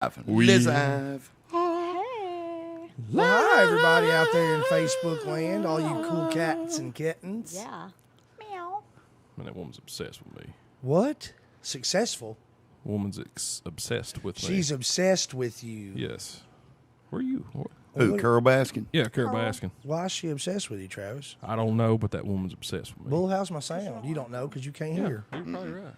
Live. Hey. Well, hi, everybody out there in Facebook land, all you cool cats and kittens. Yeah. Meow. Man, that woman's obsessed with me. What? Successful? Woman's obsessed with me. She's obsessed with you. Yes. Where are you? Who, Carol Baskin? Yeah, Carol Baskin. Why is she obsessed with you, Travis? I don't know, but that woman's obsessed with me. Bull, how's my sound? You don't know because you can't hear. You're probably right.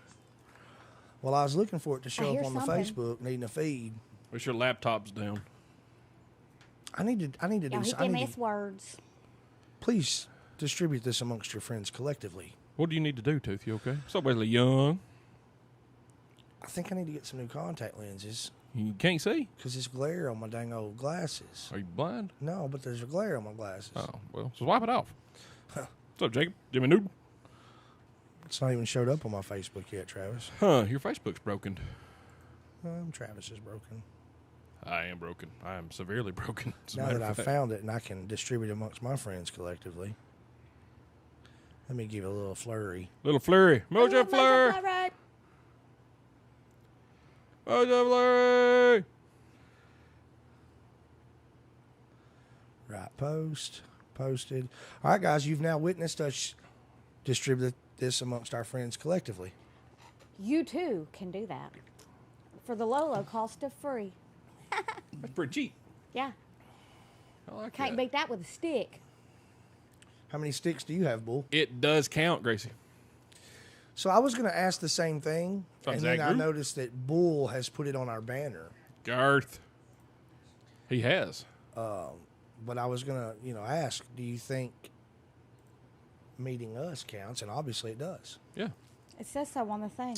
Well, I was looking for it to I show hear up on the something. Facebook, needing a feed. Wish your laptop's down. I need to Y'all do hit them something. S words. Please distribute this amongst your friends collectively. What do you need to do, Tooth? You okay? So basically young. I think I need to get some new contact lenses You can't see? because there's glare on my dang old glasses. Are you blind? No, but there's a glare on my glasses. Oh, well, so wipe it off. What's up, Jacob? Jimmy Noodle? It's not even showed up on my Facebook yet, Travis. Huh, your Facebook's broken. Travis is broken. I am broken. I am severely broken. As a Now matter that I of fact. found it and I can distribute it amongst my friends collectively, let me give it a little flurry. Little flurry. Mojo flurry. Flurry. Mojo flurry. Right, posted. All right, guys, you've now witnessed us distribute this amongst our friends collectively. You too can do that for the low, low cost of free. That's pretty cheap. Yeah. I like Can't that. beat that with a stick. How many sticks do you have, Bull? It does count, Gracie. So I was going to ask the same thing, From and then Zach I Group? noticed that Bull has put it on our banner. Garth. He has. But I was going to, ask, do you think meeting us counts? And obviously it does. Yeah. It says so on the thing.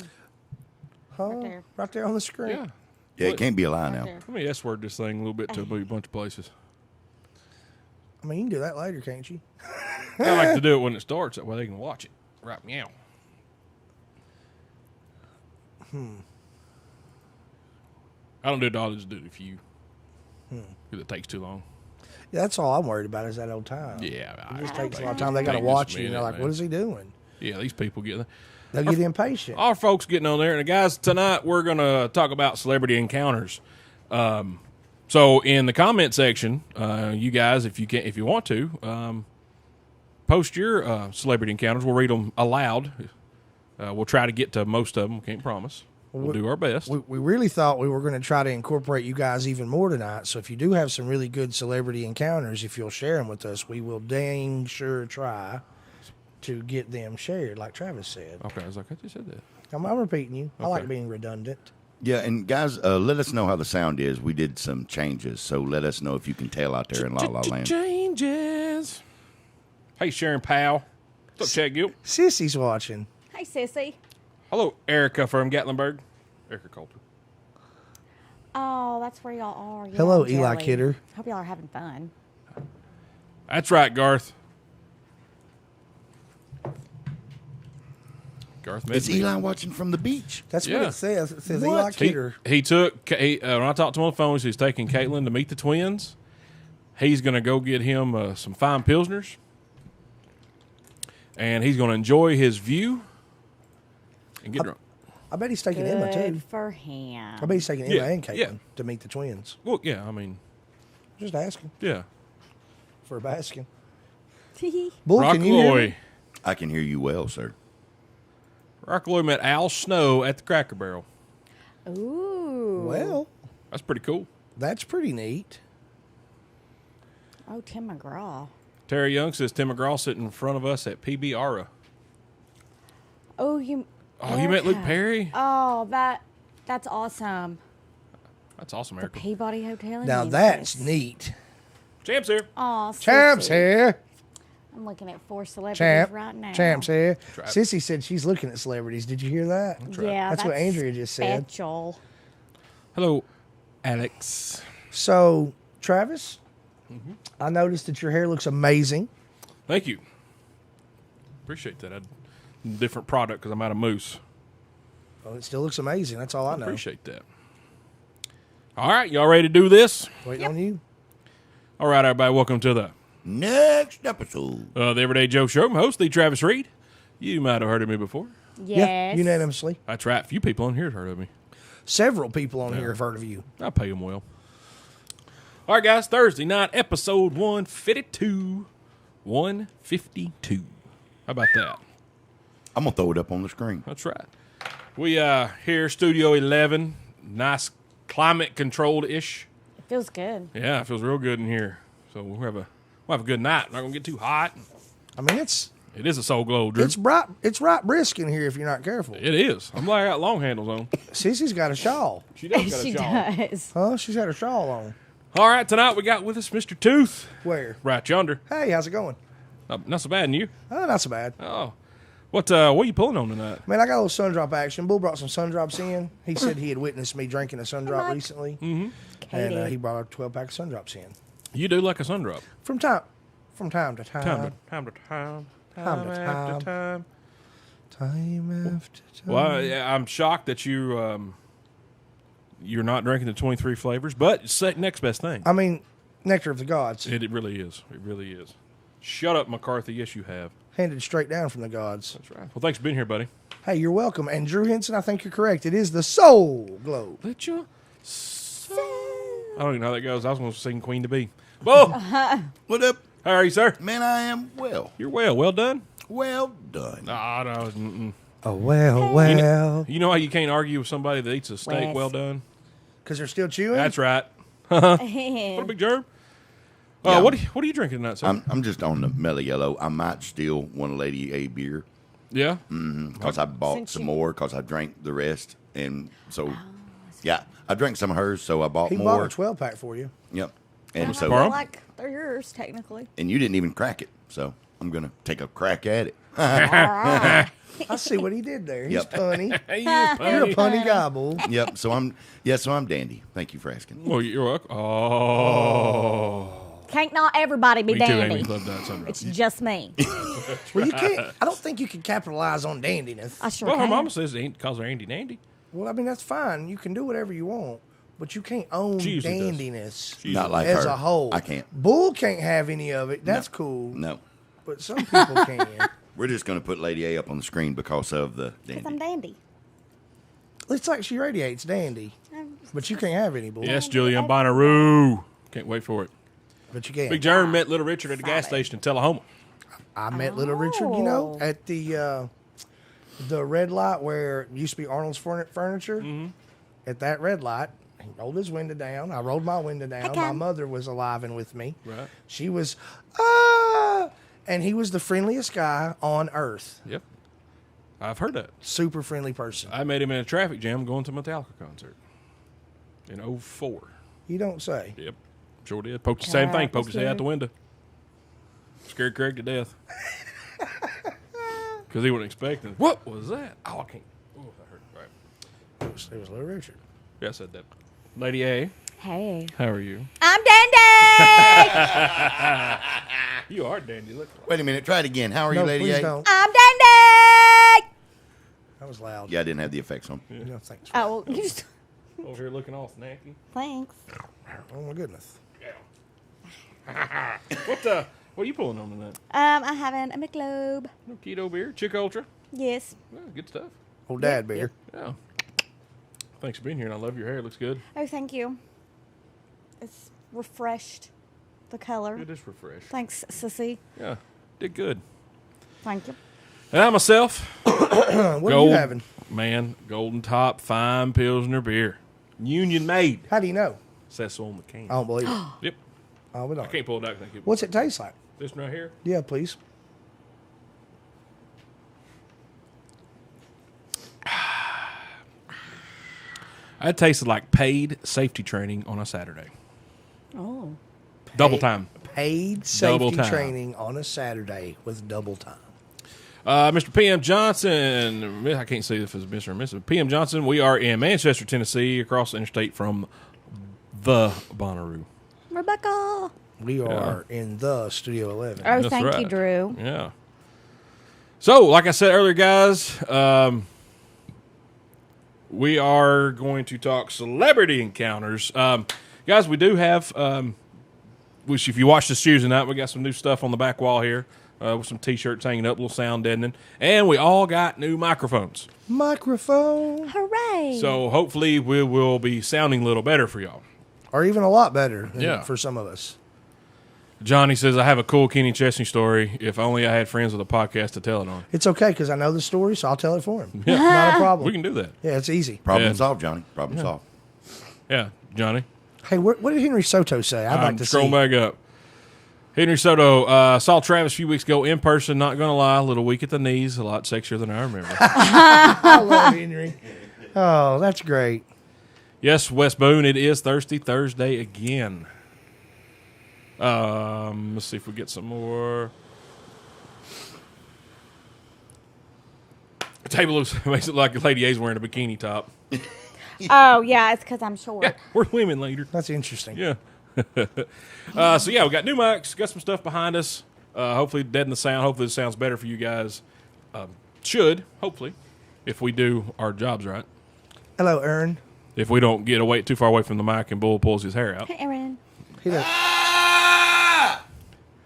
Huh? there. Right there on the screen. Yeah. Yeah, it can't be a lie Right now. there. Let me S-word this thing a little bit to a bunch of places. I mean, you can do that later, can't you? I like to do it when it starts. That way they can watch it. Right meow. I don't do it all. I just do it if you. Because it takes too long. Yeah, that's all I'm worried about is that old time. Yeah. It just I takes a don't lot of care. time. They got to Take just a watch you, and they're minute, like, man. what is he doing? Yeah, these people get. They'll get impatient. Our folks getting on there, and guys, tonight we're going to talk about celebrity encounters. So in the comment section, you guys, if you want to, post your celebrity encounters. We'll read them aloud. We'll try to get to most of them. Can't promise. We'll do our best. We really thought we were going to try to incorporate you guys even more tonight. So if you do have some really good celebrity encounters, if you'll share them with us, we will dang sure try to get them shared, like Travis said. Okay, I was like, I just said that. I'm repeating you. I like Okay. being redundant. Yeah, and guys, let us know how the sound is. We did some changes, so let us know if you can tell out there in La La Land. Changes. Hey, Sharon Powell. What's up, Chad Gill? Sissy's watching. Hey, sissy. Hello, Erica from Gatlinburg. Erica Coulter. Oh, that's where y'all are. Yeah, Hello, I'm Eli jelly. Kidder. Hope y'all are having fun. That's right, Garth. Garth Is Medley. Eli watching from the beach? That's Yeah. what it says. It says What? Eli Kidder. He took, when I talked to him on the phone, he's taking Caitlin to meet the twins. He's going to go get him some fine Pilsners. And he's going to enjoy his view and get drunk. I bet he's taking Emma, too. Good for him. I bet he's taking Emma Yeah, and Caitlin yeah. to meet the twins. Well, yeah, I mean, Just asking yeah. for a basking. Bull, Rock can you hear me? Loy. I can hear you well, sir. Rock Loy met Al Snow at the Cracker Barrel. Ooh. Well, That's pretty cool. that's pretty neat. Oh, Tim McGraw. Terry Young says Tim McGraw sitting in front of us at PB Aura. Oh, you. Oh, you met Luke Erica. Perry? Oh, that's awesome. That's awesome, The Erica. Peabody Hotel. in Now Memphis. that's neat. Champ's here. Aw, Champ's sissy. here. I'm looking at 4 celebrities Champ. right now. Champ's here. Try it. Sissy said she's looking at celebrities. Did you hear that? Yeah, That's what Andrea just said. Special. Hello, Alex. So, Travis, I noticed that your hair looks amazing. Thank you. Appreciate that. Different product because I'm out of mousse. Well, it still looks amazing. That's all I know. Appreciate that. All right, y'all ready to do this? Waiting on you. All right, everybody, welcome to the Next episode. The Everyday Joe Show. I'm host, the Travis Reed. You might have heard of me before. Yes. Yeah, unanimously. That's right. Few people on here have heard of me. several people on here have heard of you. I pay them well. All right, guys. Thursday night, episode 152. 152. How about that? I'm gonna throw it up on the screen. That's right. We here, Studio 11. Nice climate controlled ish. It feels good. Yeah, it feels real good in here. So we'll have a good night. Not gonna get too hot. I mean, it's It is a Soul Glow, Drew. It's right brisk in here if you're not careful. It is. I'm like I got long handles on. Sissy's got a shawl. She does got a She shawl. does. Huh? She's got her shawl on. All right, tonight we got with us Mr. Tooth, Where? right yonder. Hey, how's it going? Not so bad, and you? Oh, not so bad. Oh, what are you pulling on tonight? Man, I got a little sun drop action. Bull brought some sun drops in. He said he had witnessed me drinking a sun drop Mike. recently. Mm-hmm. And Katie. he brought a 12-pack of sun drops in. You do like a sun drop. From time to time. Time to time. Time to After time. Time after time. Well, yeah, I'm shocked that you're not drinking the 23 flavors, but it's the next best thing. I mean, nectar of the gods. It really is. It really is. Shut up, McCarthy. Yes, you have. Handed straight down from the gods. That's right. Well, thanks for being here, buddy. Hey, you're welcome. And Drew Henson, I think you're correct. It is the Soul Globe. Let your soul. I don't even know how that goes. I was going to sing Queen to Be. Bo, What up, how are you, sir? man? I am well. You're well. Well done. Well done. Ah, no. Mm-mm. Oh, well. You know how you can't argue with somebody that eats a steak Wes. well done? Because they're still chewing? That's right. What a big germ. Yeah. What are you drinking tonight, sir? I'm just on the mellow yellow. I might steal one lady a beer Yeah? because I bought Since some you- more because I drank the rest, and so yeah, I drank some of hers, so I bought He more. bought a 12-pack for you. Yep, and so Borrow? like they're yours, technically. and you didn't even crack it, so I'm gonna take a crack at it. I see what he did there. He's Yep. punny. Hey, you You're a punny. punny guy, Bull. Yep. So I'm dandy. Thank you for asking. Well, you're welcome. Oh. Can't not everybody be Me too, dandy. Amy. Love that sunrise. It's just me. Well, you can't. I don't think you can capitalize on dandiness. I sure Well, her can. mama says it ain't calls her Andy Dandy. Well, I mean, that's fine. You can do whatever you want, but you can't own She usually does. dandiness Not like as her. a whole. I can't. Bull can't have any of it. That's cool. No. But some people can. We're just gonna put Lady A up on the screen because of the Because I'm dandy. dandy. It's like she radiates dandy. But you can't have any, Bull. Yes, Julian Bonnaroo. Can't wait for it. But you can. Big Jerm met Little Richard at the gas station in Tullahoma. I met Little Richard, you know, Oh. at the red light where it used to be Arnold's Furniture. Mm-hmm. At that red light, he rolled his window down. I rolled my window down. My Ken. mother was alive and with me. Right. She was, and he was the friendliest guy on earth. Yep. I've heard that. Super friendly person. I met him in a traffic jam going to a Metallica concert in 04. You don't say. Yep. Sure did. Poked the same thing. Poked his head out the Atmosphere. window. Scared Craig to death. Because he wasn't expecting. What was that? Oh, I can't. Oh, that hurt. Right. It was Little Richard. Yeah, I said that. Lady A, Hey. how are you? I'm dandy! You are dandy. Look. Wait a minute. Try it again. How are No, you, Lady please A? don't. I'm dandy! That was loud. Yeah, I didn't have the effects on. No, thanks. Oh, well, you just... Over here looking all snacky. Thanks. Oh, my goodness. What are you pulling on tonight? I'm having a McLobe. No keto beer, Chick Ultra. Yes. Yeah, good stuff. Old dad beer. Yeah. Thanks for being here, and I love your hair. It looks good. Oh, thank you. It's refreshed, the color. It is refreshed. Thanks, sissy. Yeah, did good. Thank you. And I myself, What are you Gold. having? man, Golden Top Fine Pilsner beer, Union made. How do you know? Says so on the can. I don't believe it. Yep. Oh, we I don't. can't pull it out. 'Cause I keep What's it taste like? this one right here. Yeah, please. It tasted like paid safety training on a Saturday. Oh. Double time. Paid Double safety time. training on a Saturday with double time. Mr. P.M. Johnson, I can't say if it's Mr. or Mrs. P.M. Johnson, we are in Manchester, Tennessee, across the interstate from the Bonnaroo. Rebecca. We are in the Studio 11. Oh, That's thank you, right. Drew. Yeah. So, like I said earlier, guys, we are going to talk celebrity encounters. Guys, we do have, which if you watch the series tonight, we got some new stuff on the back wall here. with some T-shirts hanging up, a little sound deadening, and we all got new microphones. Microphone. Hooray! So hopefully we will be sounding a little better for y'all. Or even a lot better Yeah. for some of us. Johnny says, I have a cool Kenny Chesney story. If only I had friends with a podcast to tell it on. It's okay because I know the story, so I'll tell it for him. Yeah. Not a problem. We can do that. Yeah, it's easy. Problem Yeah. solved, Johnny. Problem solved. Yeah, Johnny. Hey, what did Henry Soto say? I'd like to Scroll see. back up. Henry Soto saw Travis a few weeks ago in person. Not going to lie, a little weak at the knees, a lot sexier than I remember. I love Henry. Oh, that's great. Yes, West Boone, it is Thirsty Thursday again. Let's see if we get some more. The table makes it like Lady A's wearing a bikini top. Oh, yeah, it's because I'm short. Yeah, we're women later. That's interesting. Yeah. So yeah, we got new mics, got some stuff behind us. Hopefully deaden the sound. Hopefully it sounds better for you guys. Should, hopefully, if we do our jobs right. Hello, Ern. If we don't get away too far away from the mic and Bull pulls his hair out. Hey, Aaron. He does.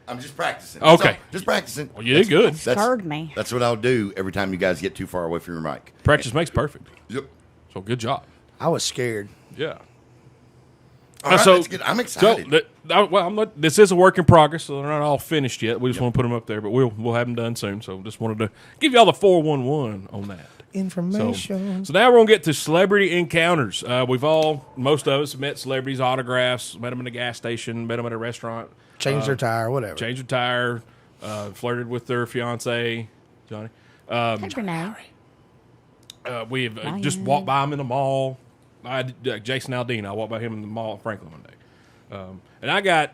I'm just practicing. Okay. That's all. Just practicing. Well, you did good. Scared me. That's what I'll do every time you guys get too far away from your mic. Practice makes perfect. Yep. So good job. I was scared. Yeah. All right, so that's good. I'm excited. This is a work in progress, so they're not all finished yet. We just want to put them up there, but we'll have them done soon. So just wanted to give y'all the 411 on that. Information. So now we're gonna get to celebrity encounters. Most of us have met celebrities, autographs, met them in a gas station, met them at a restaurant, Change their tire, whatever. changed their tire, flirted with their fiance, Johnny. Hey, Renee. We've just walked by him in the mall. I had Jason Aldean. I walked by him in the mall at Franklin one day. And I got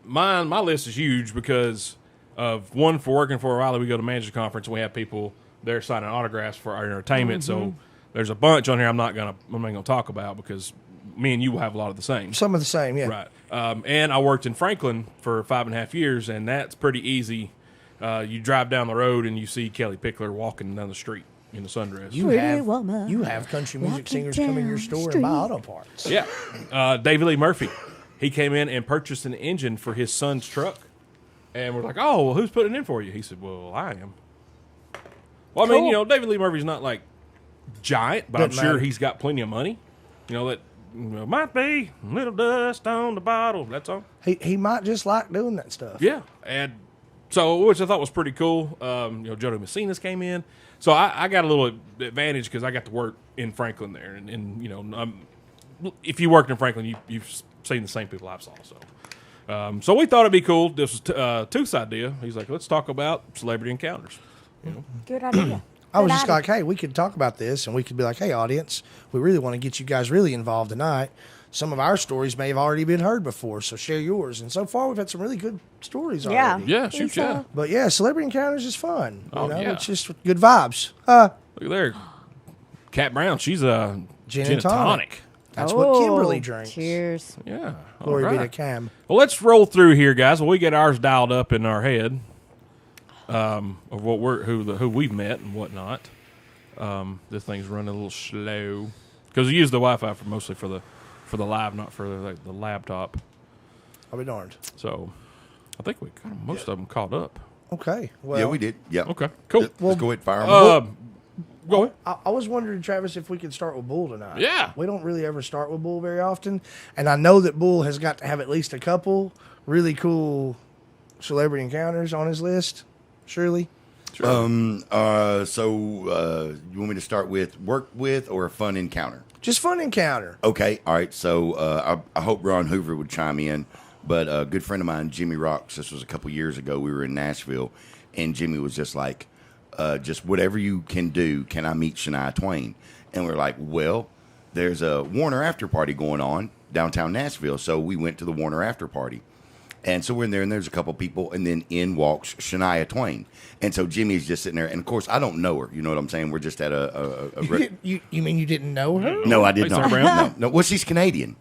mine. My list is huge because of one, for working for O'Reilly, we go to manager conference and we have people there signing autographs for our entertainment. So there's a bunch on here I'm not gonna talk about because me and you will have a lot of the same. Some of the same, yeah. Right. And I worked in Franklin for 5.5 years, and that's pretty easy. You drive down the road and you see Kelly Pickler walking down the street in the sundress. You Pretty have, woman you have country music walking singers come in your down store the and buy street. auto parts. Yeah. David Lee Murphy. He came in and purchased an engine for his son's truck. And we're like, oh, well, who's putting it in for you? He said, well, I am. Well, I mean, Cool. David Lee Murphy's not like giant, but I'm Doesn't sure matter. he's got plenty of money. That might be a little dust on the bottle. That's all. He might just like doing that stuff. Yeah. And so, which I thought was pretty cool. Joey Messina's came in. So I got a little advantage because I got to work in Franklin there. And if you worked in Franklin, you've seen the same people I saw. So we thought it'd be cool. This was Tooth's idea. He's like, let's talk about celebrity encounters. Good idea. I was Good just idea. like, hey, we could talk about this, and we could be like, hey, audience, we really want to get you guys really involved tonight. Some of our stories may have already been heard before, so share yours. And so far, we've had some really good stories Yeah. already. Yeah, shoot, Lisa. yeah. But yeah, celebrity encounters is fun. Oh, yeah. It's just good vibes. Look at there. Cat Brown, she's a Gin gin and and tonic. tonic. That's what Kimberly Oh, drinks. Cheers. Yeah. all Glory be right. to Cam. Well, let's roll through here, guys. Well, we get ours dialed up in our head of what who we've met and whatnot. This thing's running a little slow because we use the Wi-Fi mostly for the live, not for the laptop. I'll be darned. So I think we got most of them caught up. Okay. Well, Yeah, we did. Yeah. Okay, cool. Let's go ahead and fire them. Go ahead. I was wondering, Travis, if we could start with Bull tonight. Yeah. We don't really ever start with Bull very often. And I know that Bull has got to have at least a couple really cool celebrity encounters on his list, surely. So you want me to start with work with or a fun encounter? Just fun encounter. Okay, all right. So I hope Ron Hoover would chime in, but a good friend of mine, Jimmy Rocks, this was a couple years ago. We were in Nashville, and Jimmy was just like, just whatever you can do, can I meet Shania Twain? And we're like, well, there's a Warner after party going on downtown Nashville. So we went to the Warner after party. And so we're in there, and there's a couple people, and then in walks Shania Twain. And so Jimmy's just sitting there, and of course, I don't know her. You know what I'm saying? We're just at You mean you didn't know her? No, I did Wait, not. Sarah Brown? No. Well, she's Canadian.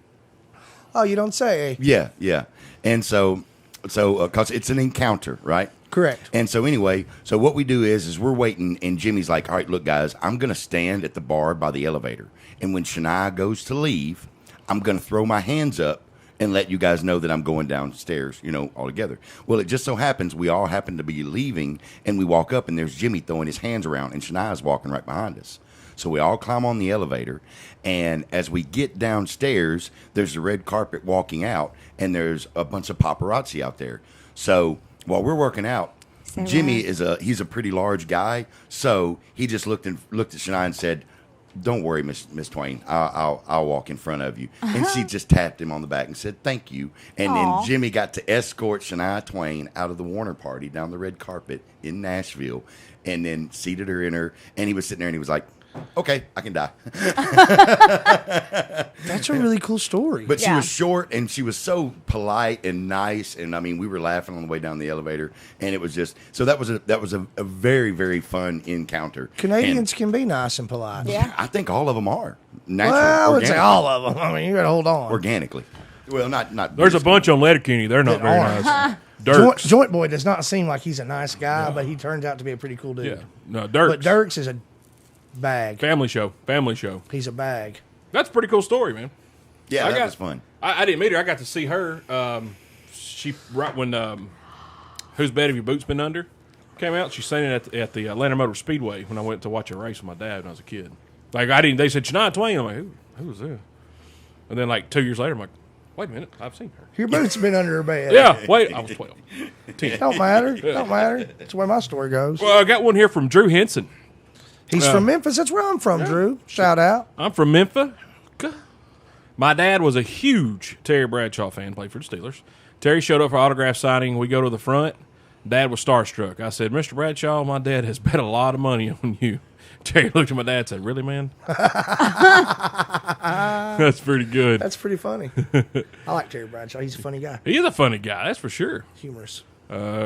Oh, you don't say. Yeah, yeah. And so because it's an encounter, right? Correct. And so anyway, so what we do is we're waiting, and Jimmy's like, all right, look, guys, I'm going to stand at the bar by the elevator. And when Shania goes to leave, I'm going to throw my hands up and let you guys know that I'm going downstairs, all together. Well, it just so happens we all happen to be leaving, and we walk up, and there's Jimmy throwing his hands around, and Shania's walking right behind us. So we all climb on the elevator, and as we get downstairs, there's a red carpet walking out, and there's a bunch of paparazzi out there. So while we're working out, Jimmy he's a pretty large guy, so he just looked at Shania and said, "Don't worry, Miss Twain. I'll walk in front of you." And she just tapped him on the back and said, "Thank you." And then Jimmy got to escort Shania Twain out of the Warner party down the red carpet in Nashville, and then seated her in her. And he was sitting there and he was like, "Okay, I can die." That's a really cool story. But she was short, and she was so polite and nice, and I mean, we were laughing on the way down the elevator, and it was just so that was a very, very fun encounter. Canadians can be nice and polite. Yeah. I think all of them are Well, I would say all of them. I mean, you got to hold on. organically. Well, not. There's a bunch on Letterkenny. They're not very aren't. nice. Dirks. Joint Boy does not seem like he's a nice guy, but he turns out to be a pretty cool dude. Yeah. No, Dirks. But Dirks is a bag. Family show. He's a bag. That's a pretty cool story, man. Yeah, that was fun. I didn't meet her. I got to see her. She right when Whose Bed Have Your Boots Been Under came out. She sang it at the Atlanta Motor Speedway when I went to watch a race with my dad when I was a kid. Like they said Shania Twain. I'm like, who was that? And then like 2 years later, I'm like, wait a minute, I've seen her. Your boots been under her bed. Yeah, wait, I was 12. 10. Don't matter. Don't matter. That's the way my story goes. Well, I got one here from Drew Henson. He's from Memphis. That's where I'm from, Drew. Shout out. I'm from Memphis. My dad was a huge Terry Bradshaw fan, played for the Steelers. Terry showed up for autograph signing. We go to the front. Dad was starstruck. I said, "Mr. Bradshaw, my dad has bet a lot of money on you." Terry looked at my dad and said, "Really, man?" That's pretty good. That's pretty funny. I like Terry Bradshaw. He's a funny guy. He is a funny guy, that's for sure. Humorous.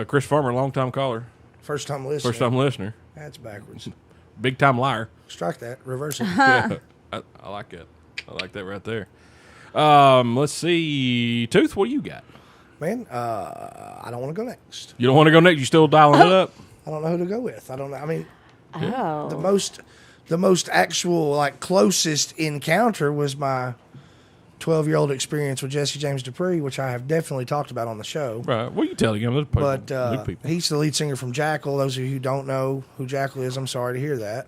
Chris Farmer, long-time caller. First time listener. First-time listener. That's backwards. Big-time liar. Strike that. Reverse it. Yeah, I like it. I like that right there. Let's see. Tooth, what do you got? Man, I don't want to go next. You don't want to go next? You still dialing it up? I don't know who to go with. I don't know. I mean, Oh. the most actual, like, closest encounter was my 12-year-old experience with Jesse James Dupree, which I have definitely talked about on the show. Right. Well, you tell again. But new people. he's the lead singer from Jackal. Those of you who don't know who Jackal is, I'm sorry to hear that.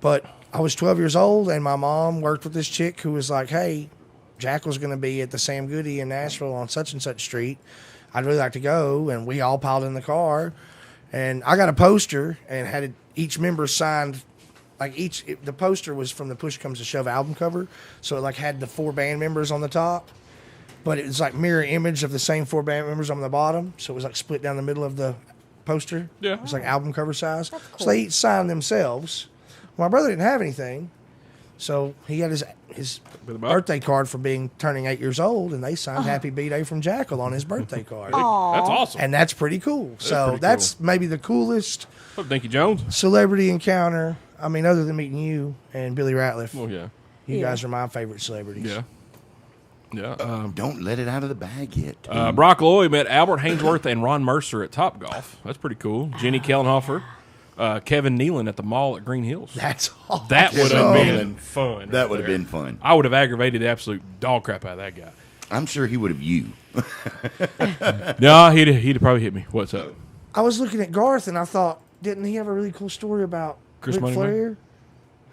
But I was 12 years old, and my mom worked with this chick who was like, "Hey, Jackal's going to be at the Sam Goody in Nashville on such and such street. I'd really like to go." And we all piled in the car, and I got a poster and had each member signed. Like the poster was from the Push Comes to Shove album cover, so it like had the 4 band members on the top, but it was like mirror image of the same 4 band members on the bottom, so it was like split down the middle of the poster. Yeah. It was like album cover size. That's So they each signed themselves. My brother didn't have anything, so he had his birthday card for turning 8 years old, and they signed "Happy B-Day" from Jackal on his birthday card. That's awesome. And that's pretty cool. So pretty that's maybe the coolest Oh, Dinky Jones. celebrity encounter. I mean, other than meeting you and Billy Ratliff, Well, yeah. you Yeah. guys are my favorite celebrities. Yeah. Yeah. Don't let it out of the bag yet. Brock Loy met Albert Hainsworth and Ron Mercer at Top Golf. That's pretty cool. Jenny Kellenhofer, Kevin Nealon at the mall at Green Hills. That's all. That would have Oh. been fun. That right would have there. been fun. I would have aggravated the absolute dog crap out of that guy. I'm sure he would have you. No, he'd probably hit me. What's up? I was looking at Garth, and I thought, didn't he have a really cool story about Chris Ric Moneymaker? Flair?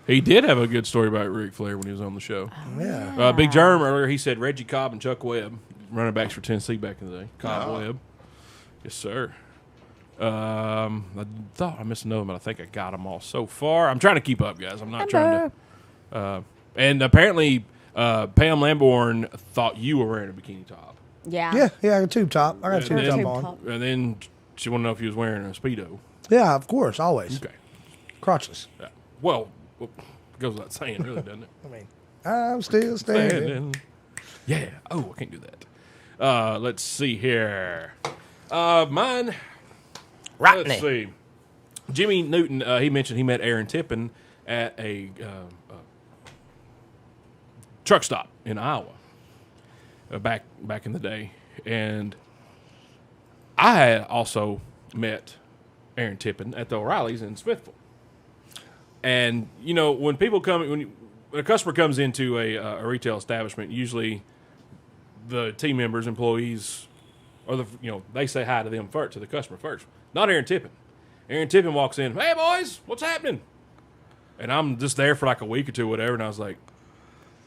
He did have a good story about Ric Flair when he was on the show. Yeah. Big Germ earlier, he said Reggie Cobb and Chuck Webb, running backs for Tennessee back in the day. Cobb, Webb. Yes, sir. I thought I missed another, but I think I got them all so far. I'm trying to keep up, guys. I'm not trying to. And apparently, Pam Lamborn thought you were wearing a bikini top. Yeah. Yeah, I got a tube top. I got a Yeah, tube yeah. top Tube on. top. And then she wanted to know if you was wearing a Speedo. Yeah, of course, always. Okay. Crotchless. Yeah. Well, it goes without saying, really, doesn't it? I mean, I'm still standing. Yeah. Oh, I can't do that. Let's see here. Mine. Rodney. Let's see. Jimmy Newton. He mentioned he met Aaron Tippin at a truck stop in Iowa back in the day, and I had also met Aaron Tippin at the O'Reillys in Smithville. And you know, when people come, when a customer comes into a retail establishment, usually the team members, employees, or they say hi to them first, to the customer first. Not Aaron Tippin. Aaron Tippin walks in, "Hey boys, what's happening?" And I'm just there for like a week or two, whatever. And I was like,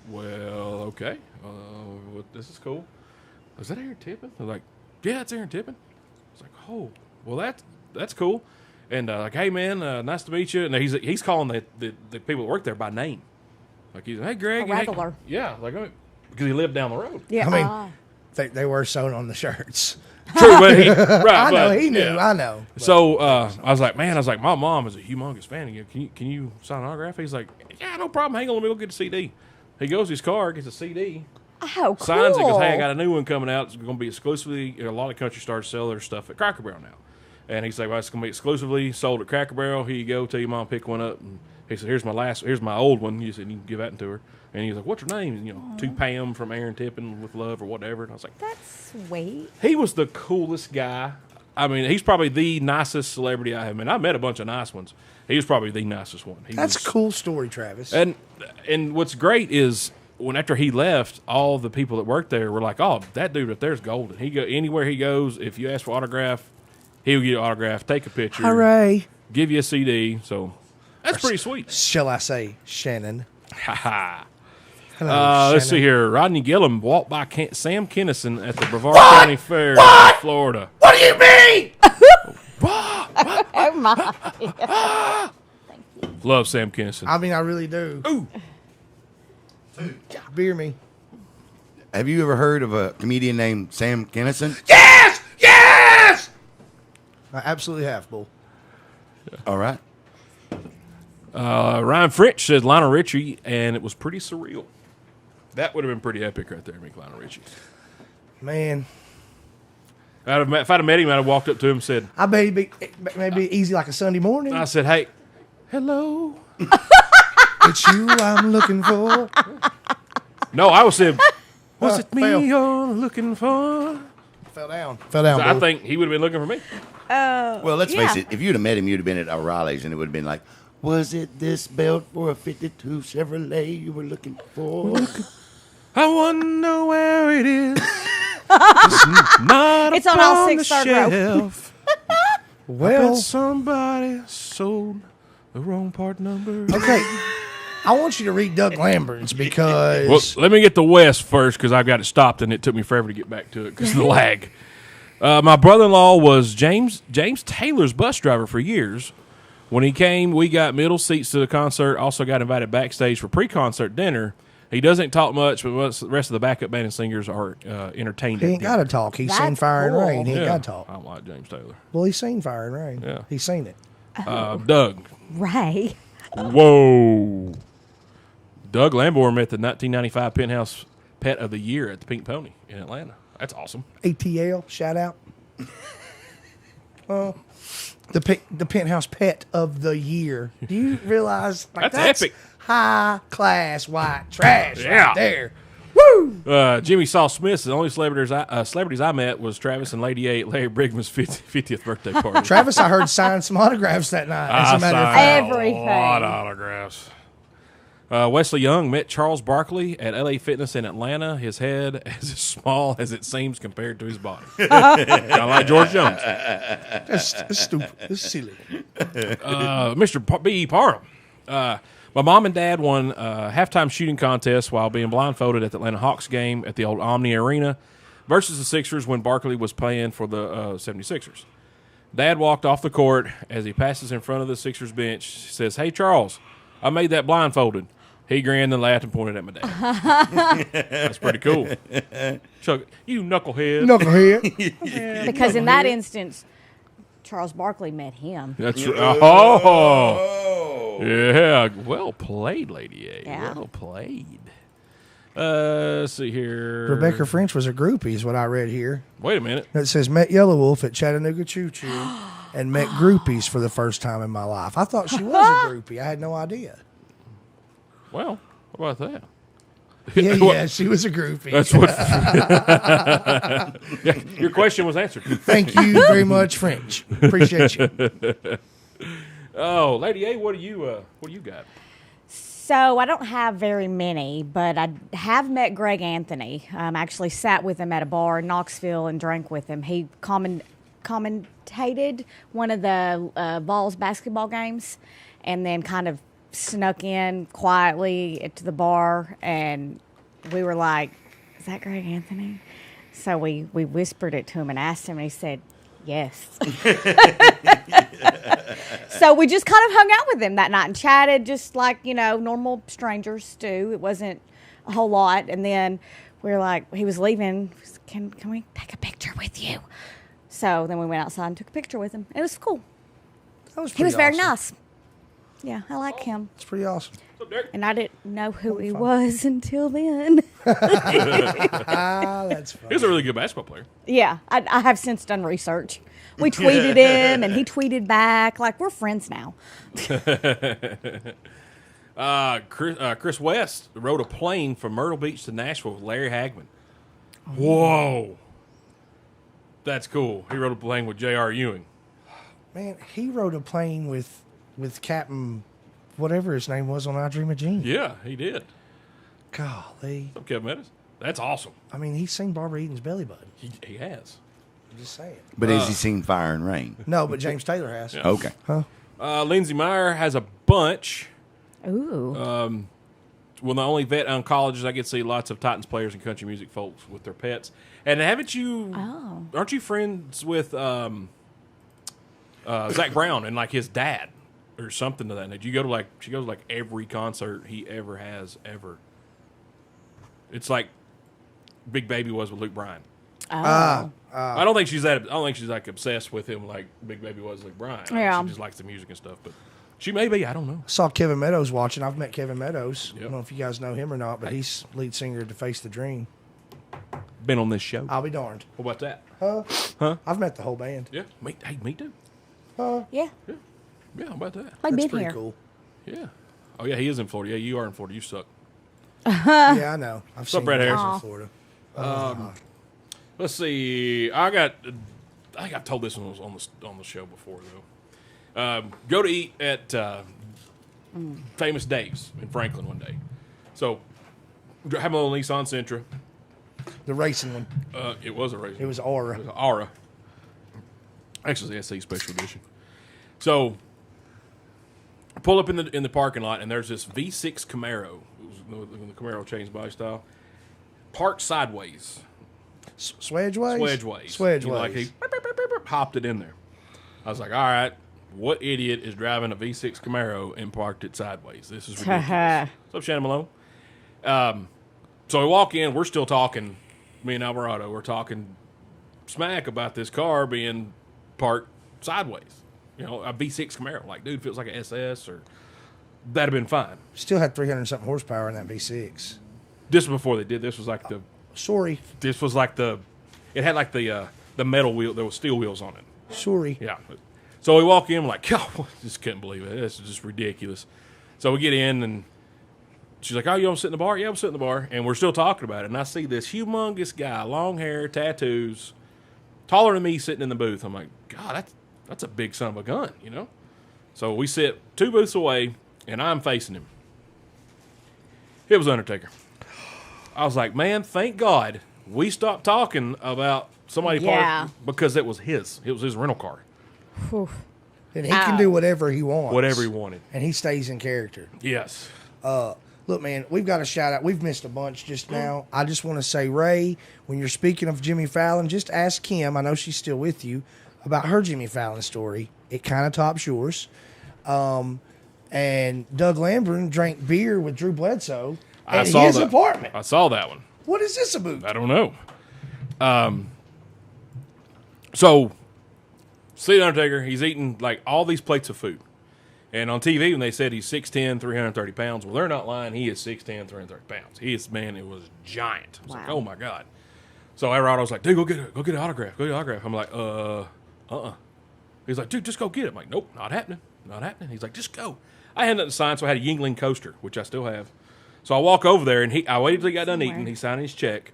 "Well, okay, this is cool. Is that Aaron Tippin?" I was like, "Yeah, it's Aaron Tippin." I was like, "Oh, well that's cool." And like, "Hey man, nice to meet you." And he's calling the people that work there by name. Like he's, "Hey Greg," A regular. yeah, like because he lived down the road. Yeah. I mean, they were sewn on the shirts. True, but right, I know but, he knew. yeah. I know. So I was like, my mom is a humongous fan of you. Can you sign an autograph? He's like, "Yeah, no problem. Hang on, let me go get a CD." He goes to his car, gets a CD, Oh, cool. signs it, goes, "Hey, I got a new one coming out. It's going to be exclusively." A lot of country stars sell their stuff at Cracker Barrel now, and he's like, "Well, it's going to be exclusively sold at Cracker Barrel. Here you go. Tell your mom pick one up." And he said, "Here's my old one." You said, "You can give that to her." And he's like, "What's her name?" And, to Pam from Aaron Tippin with love or whatever. And I was like, That's sweet. he was the coolest guy. I mean, he's probably the nicest celebrity I have met. I met a bunch of nice ones. He was probably the nicest one. That's a cool story, Travis. And what's great is when after he left, all the people that worked there were like, "Oh, that dude right there's golden. He go anywhere he goes. If you ask for autograph, he'll give you an autograph, take a picture, Hooray! give you a CD." So that's pretty sweet. Shall I say, Shannon? Ha ha. Hello, Let's see Shannon. here. Rodney Gillum walked by Sam Kinison at the Brevard County Fair in Florida. What do you mean? Oh my. Love Sam Kinison. I mean, I really do. Ooh. Beer me. Have you ever heard of a comedian named Sam Kinison? Yes! Yes! I absolutely have, Bull. All right. Ryan French said Lionel Richie, and it was pretty surreal. That would have been pretty epic right there, meet Lionel Richie. Man, If I'd have met him, I'd have walked up to him and said, I bet it'd be maybe easy like a Sunday morning. I said, "Hey, hello." It's you I'm looking for. No, I was saying, "Was it me Fail. you're looking for?" Fell down. Fell down, I Bull. think he would have been looking for me. Well, let's Yeah. face it. If you'd have met him, you'd have been at O'Reilly's, and it would have been like, "Was it this belt for a '52 Chevrolet you were looking for?" I wonder where it is. It's not It's on all upon six the third row. shelf. Well, Bet somebody sold the wrong part number. okay. I want you to read Doug Lambert's because Well, let me get the West first because I've got it stopped and it took me forever to get back to it because of the lag. My brother-in-law was James Taylor's bus driver for years. When he came, we got middle seats to the concert. Also got invited backstage for pre-concert dinner. He doesn't talk much, but the rest of the backup band and singers are entertained. he at ain't got to talk. He's That's seen Fire cool. and Rain. He ain't Yeah, got to talk. I don't like James Taylor. Well, he's seen Fire and Rain. Yeah. He's seen it. Doug. Ray. Whoa. Doug Lamborn met the 1995 Penthouse Pet of the Year at the Pink Pony in Atlanta. That's awesome. ATL, shout out. The Penthouse Pet of the Year. Do you realize That's epic. high class white trash Yeah. right there? Woo! Jimmy Saul Smith, the only celebrities I met was Travis and Lady A at Larry Brigman's 50th birthday party. Travis, I heard signed some autographs that night. As a matter of signed fact, Everything. A lot of autographs. Wesley Young met Charles Barkley at LA Fitness in Atlanta. His head is as small as it seems compared to his body. Kind of like George Jones. that's stupid. That's silly. Mr. B. Parham. My mom and dad won a halftime shooting contest while being blindfolded at the Atlanta Hawks game at the old Omni Arena versus the Sixers when Barkley was playing for the 76ers. Dad walked off the court as he passes in front of the Sixers bench. He says, "Hey, Charles, I made that blindfolded." He grinned and laughed and pointed at my dad. That's pretty cool. Chuck, you knucklehead. Knucklehead. Because in that instance, Charles Barkley met him. That's oh, yeah. Well played, Lady A. Yeah. Well played. Let's see here. Rebecca French was a groupie, is what I read here. Wait a minute. It says, met Yellow Wolf at Chattanooga Choo Choo and met groupies for the first time in my life. I thought she was a groupie. I had no idea. Well, what about that? Yeah, she was a groupie. That's what. Yeah, your question was answered. Thank you very much, French. Appreciate you. Oh, Lady A, what do you got? So I don't have very many, but I have met Greg Anthony. Actually sat with him at a bar in Knoxville and drank with him. He commentated one of the Vols basketball games, and then kind of snuck in quietly to the bar, and we were like, "Is that Greg Anthony?" So we whispered it to him and asked him, and he said, "Yes." So we just kind of hung out with him that night and chatted just like, normal strangers do. It wasn't a whole lot. And then we were like, he was leaving. Can we take a picture with you? So then we went outside and took a picture with him. It was cool. That was He was pretty very awesome. nice. Yeah, I like him. It's pretty awesome. What's up, Derek? And I didn't know who he was until then. That's funny. He was a really good basketball player. Yeah, I have since done research. We tweeted him, and he tweeted back. Like, we're friends now. Chris West rode a plane from Myrtle Beach to Nashville with Larry Hagman. Whoa. That's cool. He rode a plane with J.R. Ewing. Man, he rode a plane with Captain, whatever his name was on I Dream of Jean. Yeah, he did. Golly. What's up, Kevin Meadows? That's awesome. I mean, he's seen Barbara Eaton's belly button. He has. I'm just saying. But has he seen Fire and Rain? No, but James Taylor has. Yeah. Okay. Lindsey Meyer has a bunch. Ooh. Well, the only vet oncologist I get to see lots of Titans players and country music folks with their pets. And haven't you? Oh. Aren't you friends with Zach Brown and like his dad or something to that? Did you go to she goes to like every concert he ever has ever. It's like Big Baby was with Luke Bryan. Oh. I don't think she's like obsessed with him like Big Baby was Luke Bryan. Yeah. She just likes the music and stuff, but she may be. I don't know. I saw Kevin Meadows watching. I've met Kevin Meadows. I Yep. don't know if you guys know him or not, but he's lead singer to Face the Dream. Been on this show. I'll be darned. What about that? I've met the whole band. Yeah. Me too. Yeah. Yeah. How about that? I've That's been pretty here. cool. Yeah. Oh yeah, he is in Florida. Yeah, you are in Florida. You suck. Yeah, I know. I've up, seen Brad him Harris? in Florida. Let's see. I think I've told this one on the show before though. Go to eat at Famous Dave's in Franklin one day. So have a little Nissan Sentra. The racing one. It was a race. It was Aura. Aura. Actually, the SC Special Edition. So I pull up in the parking lot, and there's this V6 Camaro. It was the Camaro changed body style. Parked sideways. Swedgeways? Swedgeways. Swedgeways. You know, like he hopped it in there. I was like, all right, what idiot is driving a V6 Camaro and parked it sideways? This is ridiculous. What's up, Shannon Malone? So we walk in. We're still talking, me and Alvarado, we're talking smack about this car being parked sideways. You know, a V6 Camaro. Like, dude, feels like an SS or that'd have been fine. Still had 300-something horsepower in that V6. This was before they did. This was like Sorry. it had like the metal wheel. There was steel wheels on it. Sorry. Yeah. So we walk in, we're like, oh, just couldn't believe it. This is just ridiculous. So we get in, and she's like, oh, you want to sit in the bar? Yeah, I'm sitting in the bar. And we're still talking about it. And I see this humongous guy, long hair, tattoos, taller than me, sitting in the booth. I'm like, God, that's a big son of a gun, you know? So we sit 2 booths away, and I'm facing him. It was Undertaker. I was like, man, thank God we stopped talking about somebody Yeah. because it was his. It was his rental car. Whew. And he can do whatever he wants. Whatever he wanted. And he stays in character. Yes. Look, man, we've got a shout out. We've missed a bunch just now. I just want to say, Ray, when you're speaking of Jimmy Fallon, just ask Kim. I know she's still with you about her Jimmy Fallon story. It kind of tops yours. And Doug Lamborn drank beer with Drew Bledsoe at his apartment. I saw that one. What is this about? I don't know. So, see the Undertaker, he's eating like all these plates of food. And on TV, when they said he's 6'10", 330 pounds, well, they're not lying. He is 6'10", 330 pounds. It was giant. I was like, Wow. oh, my God. So Alvarado was like, dude, go get an autograph. Go get an autograph. I'm like, He's like, dude, just go get it. I'm like, nope, not happening. Not happening. He's like, just go. I had nothing to sign, so I had a Yingling coaster, which I still have. So I walk over there, and I waited till he got done eating. He's signing his check,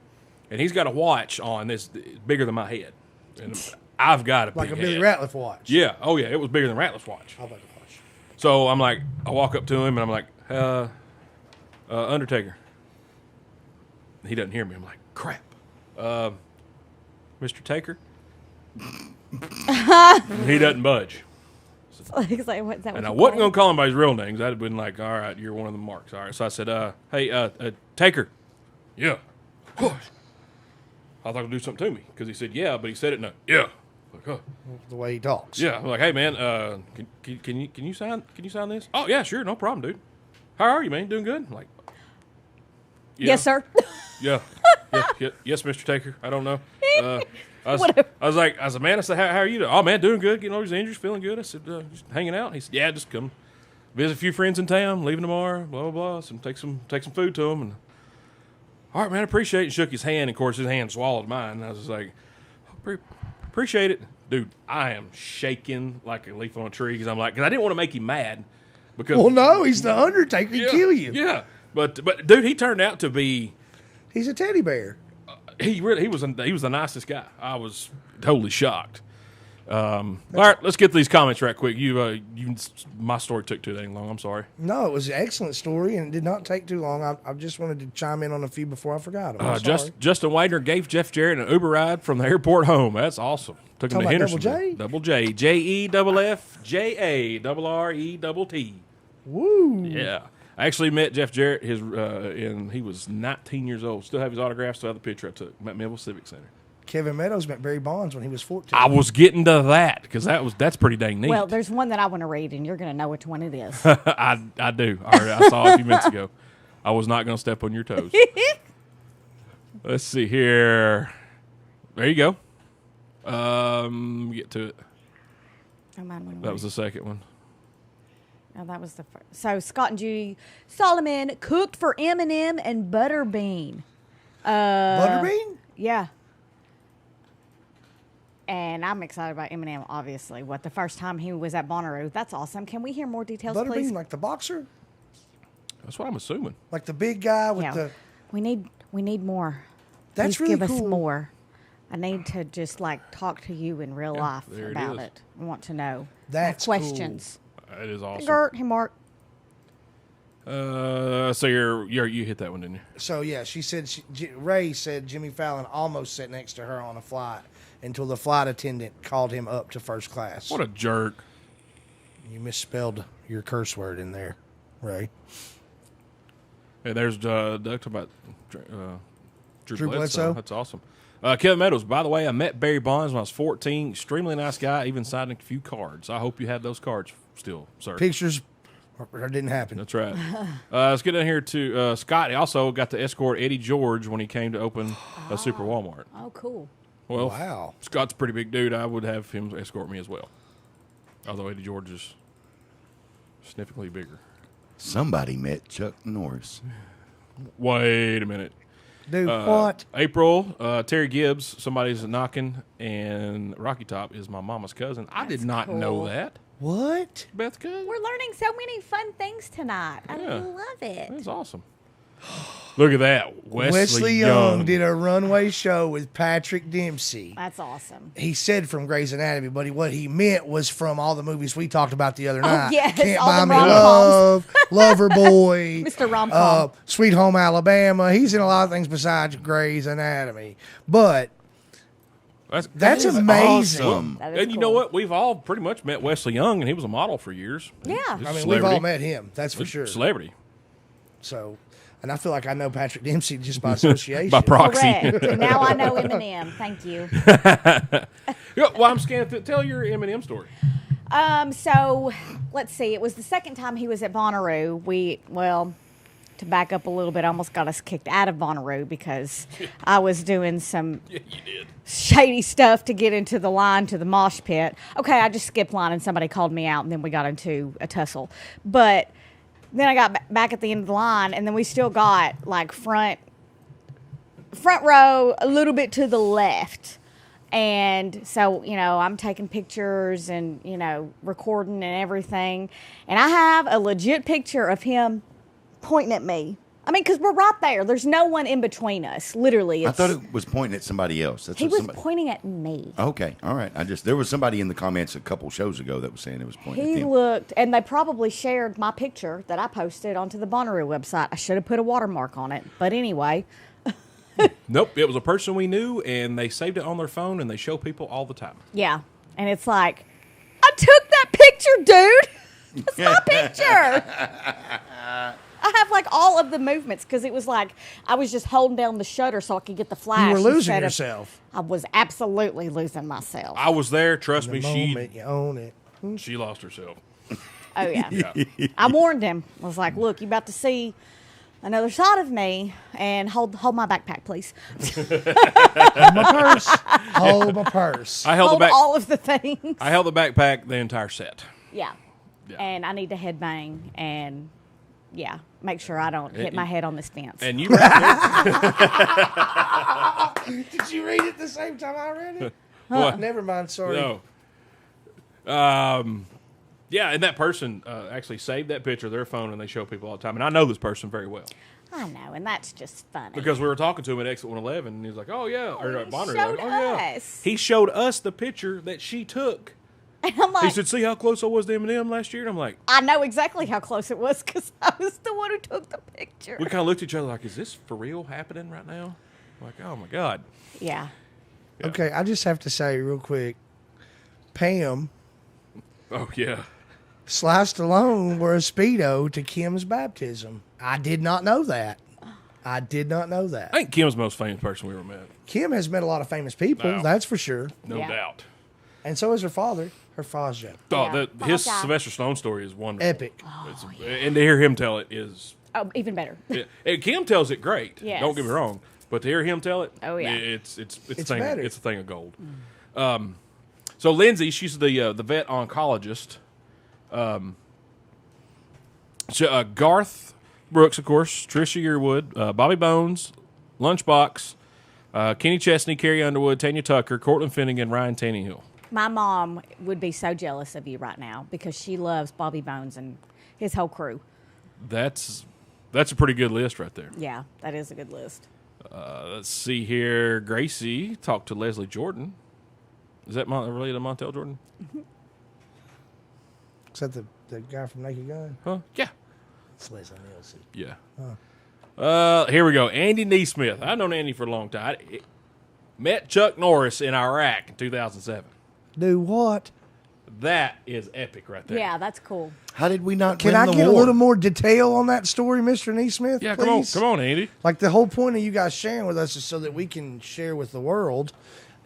and he's got a watch on this bigger than my head. And I've got a Like big a Billy head. Ratliff watch. Yeah. Oh, yeah. It was bigger than Ratliff's watch. How about the watch? So I'm like, I walk up to him, and I'm like, Undertaker. He doesn't hear me. I'm like, crap. Mr. Taker. He doesn't budge. He's like, what's that? And I what wasn't you going to call him by his real names. I'd have been like, all right, you're one of the marks. All right. So I said, hey, Taker. Yeah. Gosh. I thought he'd do something to me because he said, yeah, but he said it no. Yeah. Like, huh. The way he talks. Yeah. I'm like, hey, man, can you sign this? Oh, yeah, sure. No problem, dude. How are you, man? Doing good? I'm like, yeah. Yes, sir. Yeah. Yes, Mr. Taker. I don't know. I was like, man, I said, how are you doing? Oh, man, doing good. Getting over his injuries, feeling good. I said, just hanging out. He said, yeah, just come visit a few friends in town, leaving tomorrow, blah, blah, blah. So take some food to him. And, all right, man, I appreciate it. And shook his hand. Of course, his hand swallowed mine. And I was just like, appreciate it. Dude, I am shaking like a leaf on a tree because I didn't want to make him mad. Because, Well, no, he's the Undertaker. He'd kill you. Yeah. But dude, he turned out to be... He's a teddy bear. He was the nicest guy. I was totally shocked. All right, let's get these comments right quick. My story took too dang long. I'm sorry. No, it was an excellent story, and it did not take too long. I just wanted to chime in on a few before I forgot them. Justin Widener gave Jeff Jarrett an Uber ride from the airport home. That's awesome. Took him to Talking about Henderson. Double J, JEFFJARRETT. Woo! Yeah, I actually met Jeff Jarrett. And he was 19 years old. Still have his autograph. Still have the picture I took. Met Melville Civic Center. Kevin Meadows met Barry Bonds when he was 14. I was getting to that because that's pretty dang neat. Well, there's one that I want to read, and you're going to know which one it is. I do. I saw it a few minutes ago. I was not going to step on your toes. Let's see here. There you go. Get to it. Oh, mine went That away. was the second one. Oh, that was the first. So Scott and Judy Solomon cooked for Eminem and Butterbean. Butterbean? Yeah. And I'm excited about Eminem, obviously. The first time he was at Bonnaroo. That's awesome. Can we hear more details, Butterbean, please? like the boxer? That's what I'm assuming. Like the big guy with the... We need more. That's Please really give us cool. more. I need to just talk to you in real life there it about is. it. I want to know. That's I have questions. It is awesome. Gert, hey Mark. So you hit that one, didn't you? So, yeah, she said... Ray said Jimmy Fallon almost sat next to her on a flight until the flight attendant called him up to first class. What a jerk. You misspelled your curse word in there, Ray. Hey, there's Doug talking about Drew Bledsoe. That's awesome. Kevin Meadows, by the way, I met Barry Bonds when I was 14. Extremely nice guy. Even signed a few cards. I hope you have those cards still, sir. Pictures didn't happen. That's right. Let's get in here to Scott. He also got to escort Eddie George when he came to open a Super Walmart. Oh, cool. Well, Wow. Scott's a pretty big dude. I would have him escort me as well. Although Eddie George is significantly bigger. Somebody met Chuck Norris. Wait a minute. Dude, what? April, Terry Gibbs, somebody's knocking, and Rocky Top is my mama's cousin. I did That's not know cool. that. What? Beth cousin? We're learning so many fun things tonight. I Yeah. love it. That's awesome. Look at that. Wesley Young did a runway show with Patrick Dempsey. That's awesome. He said from Grey's Anatomy, but what he meant was from all the movies we talked about the other night. yes, Can't all Buy the Me rom-coms. Love, Loverboy, Mr. Rom-Com. Sweet Home Alabama. He's in a lot of things besides Grey's Anatomy. But That's that is amazing. awesome. That is And you know cool. what? We've all pretty much met Wesley Young, and he was a model for years. Yeah. He's a I mean, we've celebrity. all met him. That's for sure. Celebrity. So, and I feel like I know Patrick Dempsey just by association. By proxy. Correct. And now I know Eminem. Thank you. Yeah, well, I'm scared to tell your Eminem story. So let's see. It was the second time he was at Bonnaroo. To back up a little bit, I almost got us kicked out of Bonnaroo because I was doing some shady stuff to get into the line to the mosh pit. Okay, I just skipped line and somebody called me out, and then we got into a tussle. But then I got back at the end of the line, and then we still got front row a little bit to the left. And so, I'm taking pictures and, recording and everything. And I have a legit picture of him pointing at me I mean, because we're right there. There's no one in between us. Literally, I thought it was pointing at somebody else. That's he what was somebody. pointing at me. Okay, all right. There was somebody in the comments a couple shows ago that was saying it was pointing He at them. looked, and they probably shared my picture that I posted onto the Bonnaroo website. I should have put a watermark on it, but anyway, Nope, it was a person we knew, and they saved it on their phone, and they show people all the time. yeah. And it's like, I took that picture, dude. That's my picture. I have like all of the movements because it was like I was just holding down the shutter so I could get the flash. You were losing instead of- yourself. I was absolutely losing myself. I was there. Trust me, The moment you own it. she lost herself. Oh yeah. Yeah. I warned him. I was like, "Look, you about to see another side of me, and hold my backpack, please. Hold my purse. Hold my purse. I held Hold the back. all of the things." I held the backpack the entire set. Yeah. Yeah. And I need to headbang and yeah, make sure I don't hit my head on this fence. And you right Did you read it the same time I read it? there. What? Never mind. Sorry. No. Yeah, and that person actually saved that picture of their phone, and they show people all the time. And I know this person very well I know, and that's just funny. because we were talking to him at Exit 111, and he was like, "Oh yeah," or at he Bonner, showed like, "Oh yeah." us. He showed us the picture that she took. And I'm He like, said, "See how close I was to Eminem last year?" And I'm like, I know exactly how close it was because I was the one who took the picture. we kind of looked at each other like, "Is this for real happening right now?" Like, oh my god. Yeah. Okay, I just have to say real quick, Pam Oh yeah. Sly Stallone wore a Speedo to Kim's baptism. I did not know that. I did not know that. I think Kim's the most famous person we ever met. Kim has met a lot of famous people, Wow. that's for sure. No Yeah. doubt. And so is her father, her Fazio. Oh, Yeah. his Fozzie. Sylvester Stallone story is wonderful. Epic. And to hear him tell it is. Oh, even better. And Kim tells it great. Yes. Don't get me wrong, but to hear him tell it, Oh, yeah. it's It's a thing. better. It's a thing of gold. So Lindsay, she's the vet oncologist. Garth Brooks, of course, Trisha Yearwood, Bobby Bones, Lunchbox, Kenny Chesney, Carrie Underwood, Tanya Tucker, Cortland Finnegan, Ryan Tannehill. My mom would be so jealous of you right now because she loves Bobby Bones and his whole crew. That's a pretty good list right there. Yeah, that is a good list. Let's see here. Gracie talked to Leslie Jordan. Is that related to Montel Jordan? Is that the guy from Naked Gun? Huh? Yeah. It's Leslie Nielsen. Yeah. Here we go. Andy Neesmith. I've known Andy for a long time. Met Chuck Norris in Iraq in 2007. Do what? That is epic right there. Yeah, that's cool. How did we not Can win I the get war? a little more detail on that story, Mr. Neesmith? Yeah, please? come on, Andy. Like the whole point of you guys sharing with us is so that we can share with the world,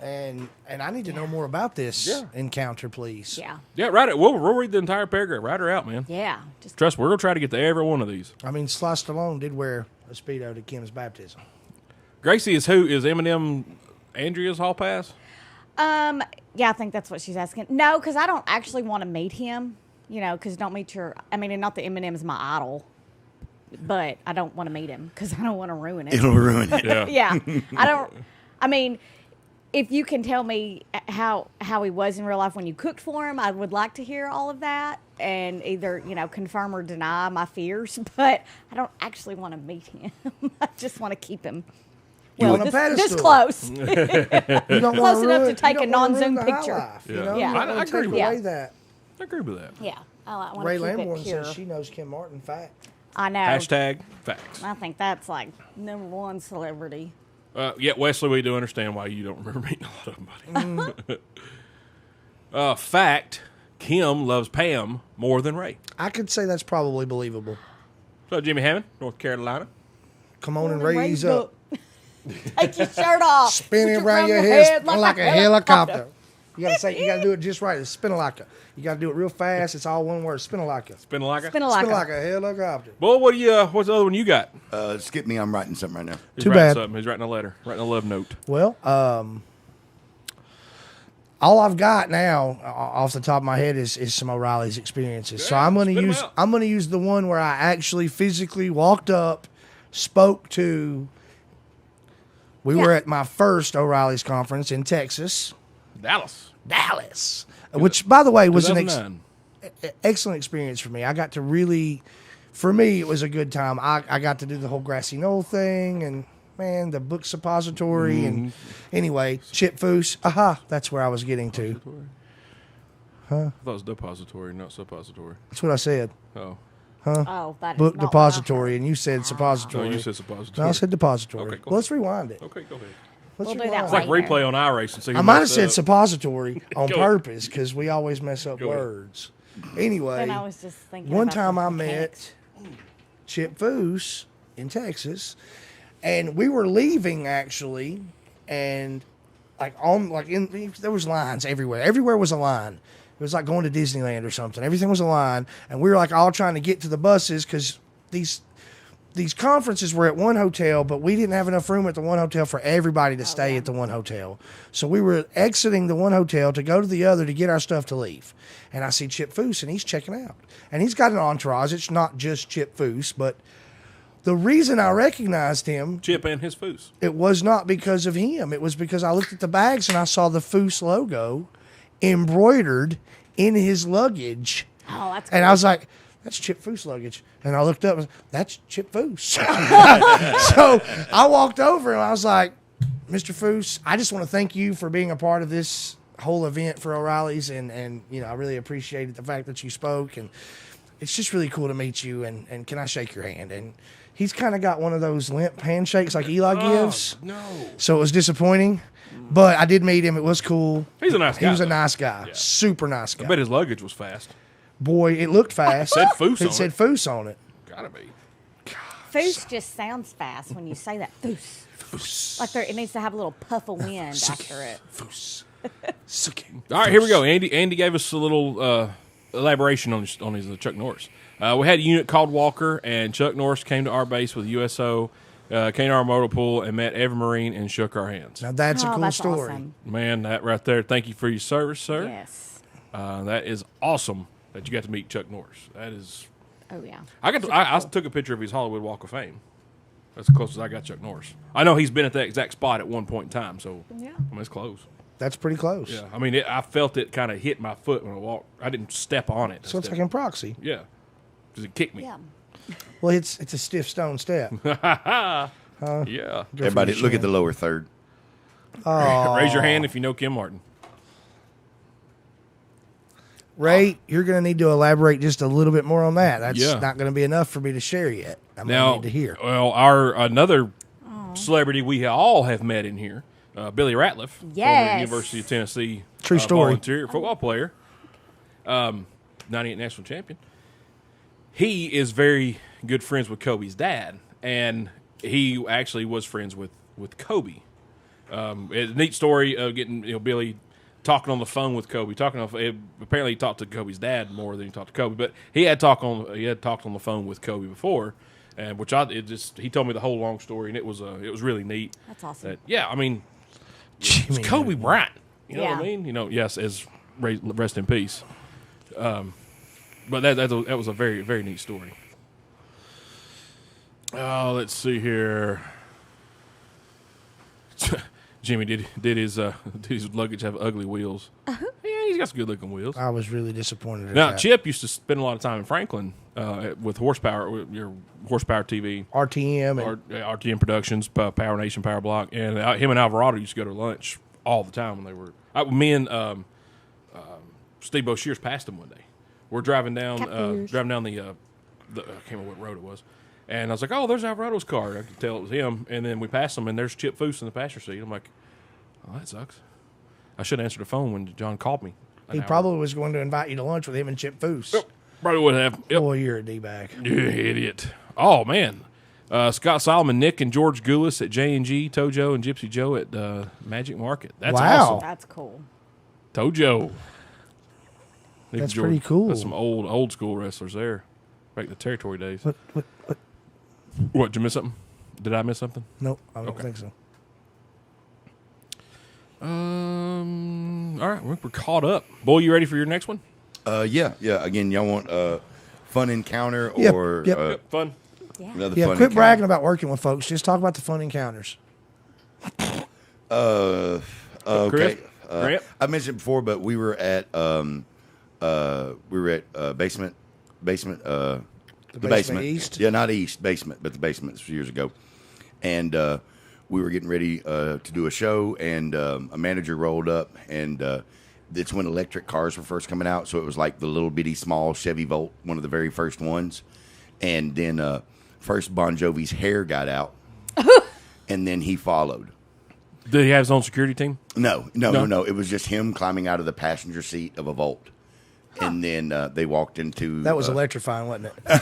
and I need to know more about this encounter, please. Yeah. Yeah, write it. We'll read the entire paragraph. Write her out, man. Yeah. Just Trust me, we're going to try to get to every one of these. I mean, Sly Stallone did wear a Speedo to Kim's baptism. Gracie is who? Is Eminem Andrea's hall pass? yeah, I think that's what she's asking. No, because I don't actually want to meet him. You know, because don't meet your. I mean, and not that Eminem's my idol, but I don't want to meet him because I don't want to ruin it. It'll ruin it. Yeah. Yeah, I don't. I mean, if you can tell me how he was in real life when you cooked for him, I would like to hear all of that and either confirm or deny my fears. But I don't actually want to meet him. I just want to keep him. You Well, on a this pedestal. close. You don't Close wanna enough ruin- to take you a don't wanna non-Zoom ruin the high picture. life, you Yeah. know? Yeah. You don't I wanna agree take with away that. that. I agree with that. Yeah, I want Ray to keep Lamborn it pure. says she knows Kim Martin. Fact. I know. Hashtag facts. I think that's like #1 celebrity. Yeah, Wesley, we do understand why you don't remember meeting a lot of them, buddy. Fact, Kim loves Pam more than Ray. I could say that's probably believable. So, Jimmy Hammond, North Carolina. Come on and raise up. Take your shirt off. Spin it Put around your head, spin like a helicopter. You gotta do it just right. It's spin like a. You gotta do it real fast. It's all one word. Spin like a. Spin like a. Spin a Spin like like a helicopter. Boy, what's the other one you got? Skip me. I'm writing something right now. He's Too writing bad. something. He's writing a letter, writing a love note. Well, all I've got now off the top of my head is some O'Reilly's experiences. So Yeah, I'm gonna spit 'em use out. I'm gonna use the one where I actually physically walked up, spoke to. We were Yeah. at my first O'Reilly's conference in Texas, Dallas, which by the way was an 2009. excellent experience for me. I got to really for me, it was a good time. I got to do the whole grassy knoll thing, and man, the book suppository, and anyway, Chip Foose. Aha, that's where I was getting to. I thought it was depository, not suppository. That's what I said. Oh. Oh, that is Book not what I depository, heard. and you said No, suppository. you said suppository. No, I said depository. Okay, go Well, let's rewind it. Okay, go ahead. Let's We'll do rewind that It's like later. replay on iRacing. So I might have said suppository on Go. purpose because we always mess up Go ahead. words. Anyway, Then I was just thinking. one about time the I mechanics. met Chip Foose in Texas, and we were leaving actually, and there was lines everywhere. Everywhere was a line. It was like going to Disneyland or something. Everything was a line, and we were like all trying to get to the buses because these conferences were at one hotel, but we didn't have enough room at the one hotel for everybody to stay at the one hotel. So we were exiting the one hotel to go to the other to get our stuff to leave. And I see Chip Foose, and he's checking out. And he's got an entourage. It's not just Chip Foose, but the reason I recognized him, Chip and his Foose. it was not because of him. It was because I looked at the bags and I saw the Foose logo embroidered in his luggage. Oh, that's And cool. I was like, that's Chip Foose luggage. And I looked up, and that's Chip Foose. So I walked over and I was like, Mr. Foose, I just want to thank you for being a part of this whole event for O'Reilly's. And you know, I really appreciated the fact that you spoke. And it's just really cool to meet you. And can I shake your hand? And he's kind of got one of those limp handshakes like Eli gives. No. So it was disappointing. But I did meet him. It was cool. He's a nice guy. He was a though. nice guy. Yeah. Super nice guy. I bet his luggage was fast. Boy, it looked fast. Said Foose on It said it. Foose on it. Gotta be. Foose just sounds fast when you say that. Foose. Like it needs to have a little puff of wind after it. Foose. All right, here we go. Andy gave us a little elaboration on his Chuck Norris. We had a unit called Walker, and Chuck Norris came to our base with USO, came to our motor pool, and met every Marine and shook our hands. Now that's a Oh, cool that's story. awesome. Man, that right there. Thank you for your service, sir. Yes. That is awesome that you got to meet Chuck Norris. That is. Oh yeah. I took a picture of his Hollywood Walk of Fame. That's the closest I got to Chuck Norris. I know he's been at that exact spot at one point in time, so Yeah. I mean, it's close. That's pretty close. Yeah, I mean, I felt it kind of hit my foot when I walked. I didn't step on it. So it's like in proxy. Yeah, because it kicked me. Yeah. Well, it's a stiff stone step. Yeah. Everybody, look at the lower third. Raise your hand if you know Kim Martin. Ray, you're going to need to elaborate just a little bit more on that. That's Yeah. not going to be enough for me to share yet. I'm going Now, to need to hear. well, our another celebrity we all have met in here, Billy Ratliff, former Yes. University of Tennessee True story. volunteer football player, 98 national champion. He is very good friends with Kobe's dad, and he actually was friends with Kobe. It's a neat story of getting Billy talking on the phone with Kobe. Apparently he talked to Kobe's dad more than he talked to Kobe, but he had talked on the phone with Kobe before, and he told me the whole long story, and it was really neat. That's awesome. I mean, Jimmy, it's Kobe Bryant. You know what I Yeah. mean? Yes, as rest in peace. But that was a very, very neat story. Oh, let's see here. Jimmy did his luggage have ugly wheels? Yeah, he's got some good looking wheels. I was really disappointed at Now that. Chip used to spend a lot of time in Franklin with your horsepower TV. RTM. And, RTM Productions, Power Nation, Power Block, and him and Alvarado used to go to lunch all the time when they were. Me and Steve Boshears passed him one day. We're driving down the I can't remember what road it was, and I was like, "Oh, there's Alvarado's car." I could tell it was him, and then we passed him, and there's Chip Foose in the passenger seat. I'm like, "Oh, that sucks." I should have answered the phone when John called me. he probably was going to invite you to lunch with him and Chip Foose. Yep, probably would have. Yep. Boy, you're a D-bag. You idiot. Oh, man. Scott Solomon, Nick, and George Goulis at J&G, Tojo, and Gypsy Joe at Magic Market. That's Wow. awesome. That's cool. Tojo. Nick That's and George. pretty cool. That's some old school wrestlers there. Back in the territory days. What? What, did you miss something? Did I miss something? Nope, I don't Okay. think so. All right, we're caught up. Boy, you ready for your next one? Yeah. Again, y'all want fun encounter Yep, or yep. Fun. Yeah. another Yeah, fun quit encounter? bragging about working with folks. Just talk about the fun encounters. Okay. Chris? Grant? I mentioned before, but we were at basement The basement. East? Yeah, not east, basement, but the basement. This was years ago. And we were getting ready to do a show, and a manager rolled up, and it's when electric cars were first coming out, so it was like the little bitty small Chevy Volt, one of the very first ones. And then first Bon Jovi's hair got out, and then he followed. Did he have his own security team? No. It was just him climbing out of the passenger seat of a Volt. And then they walked into... That was electrifying, wasn't it? Pretty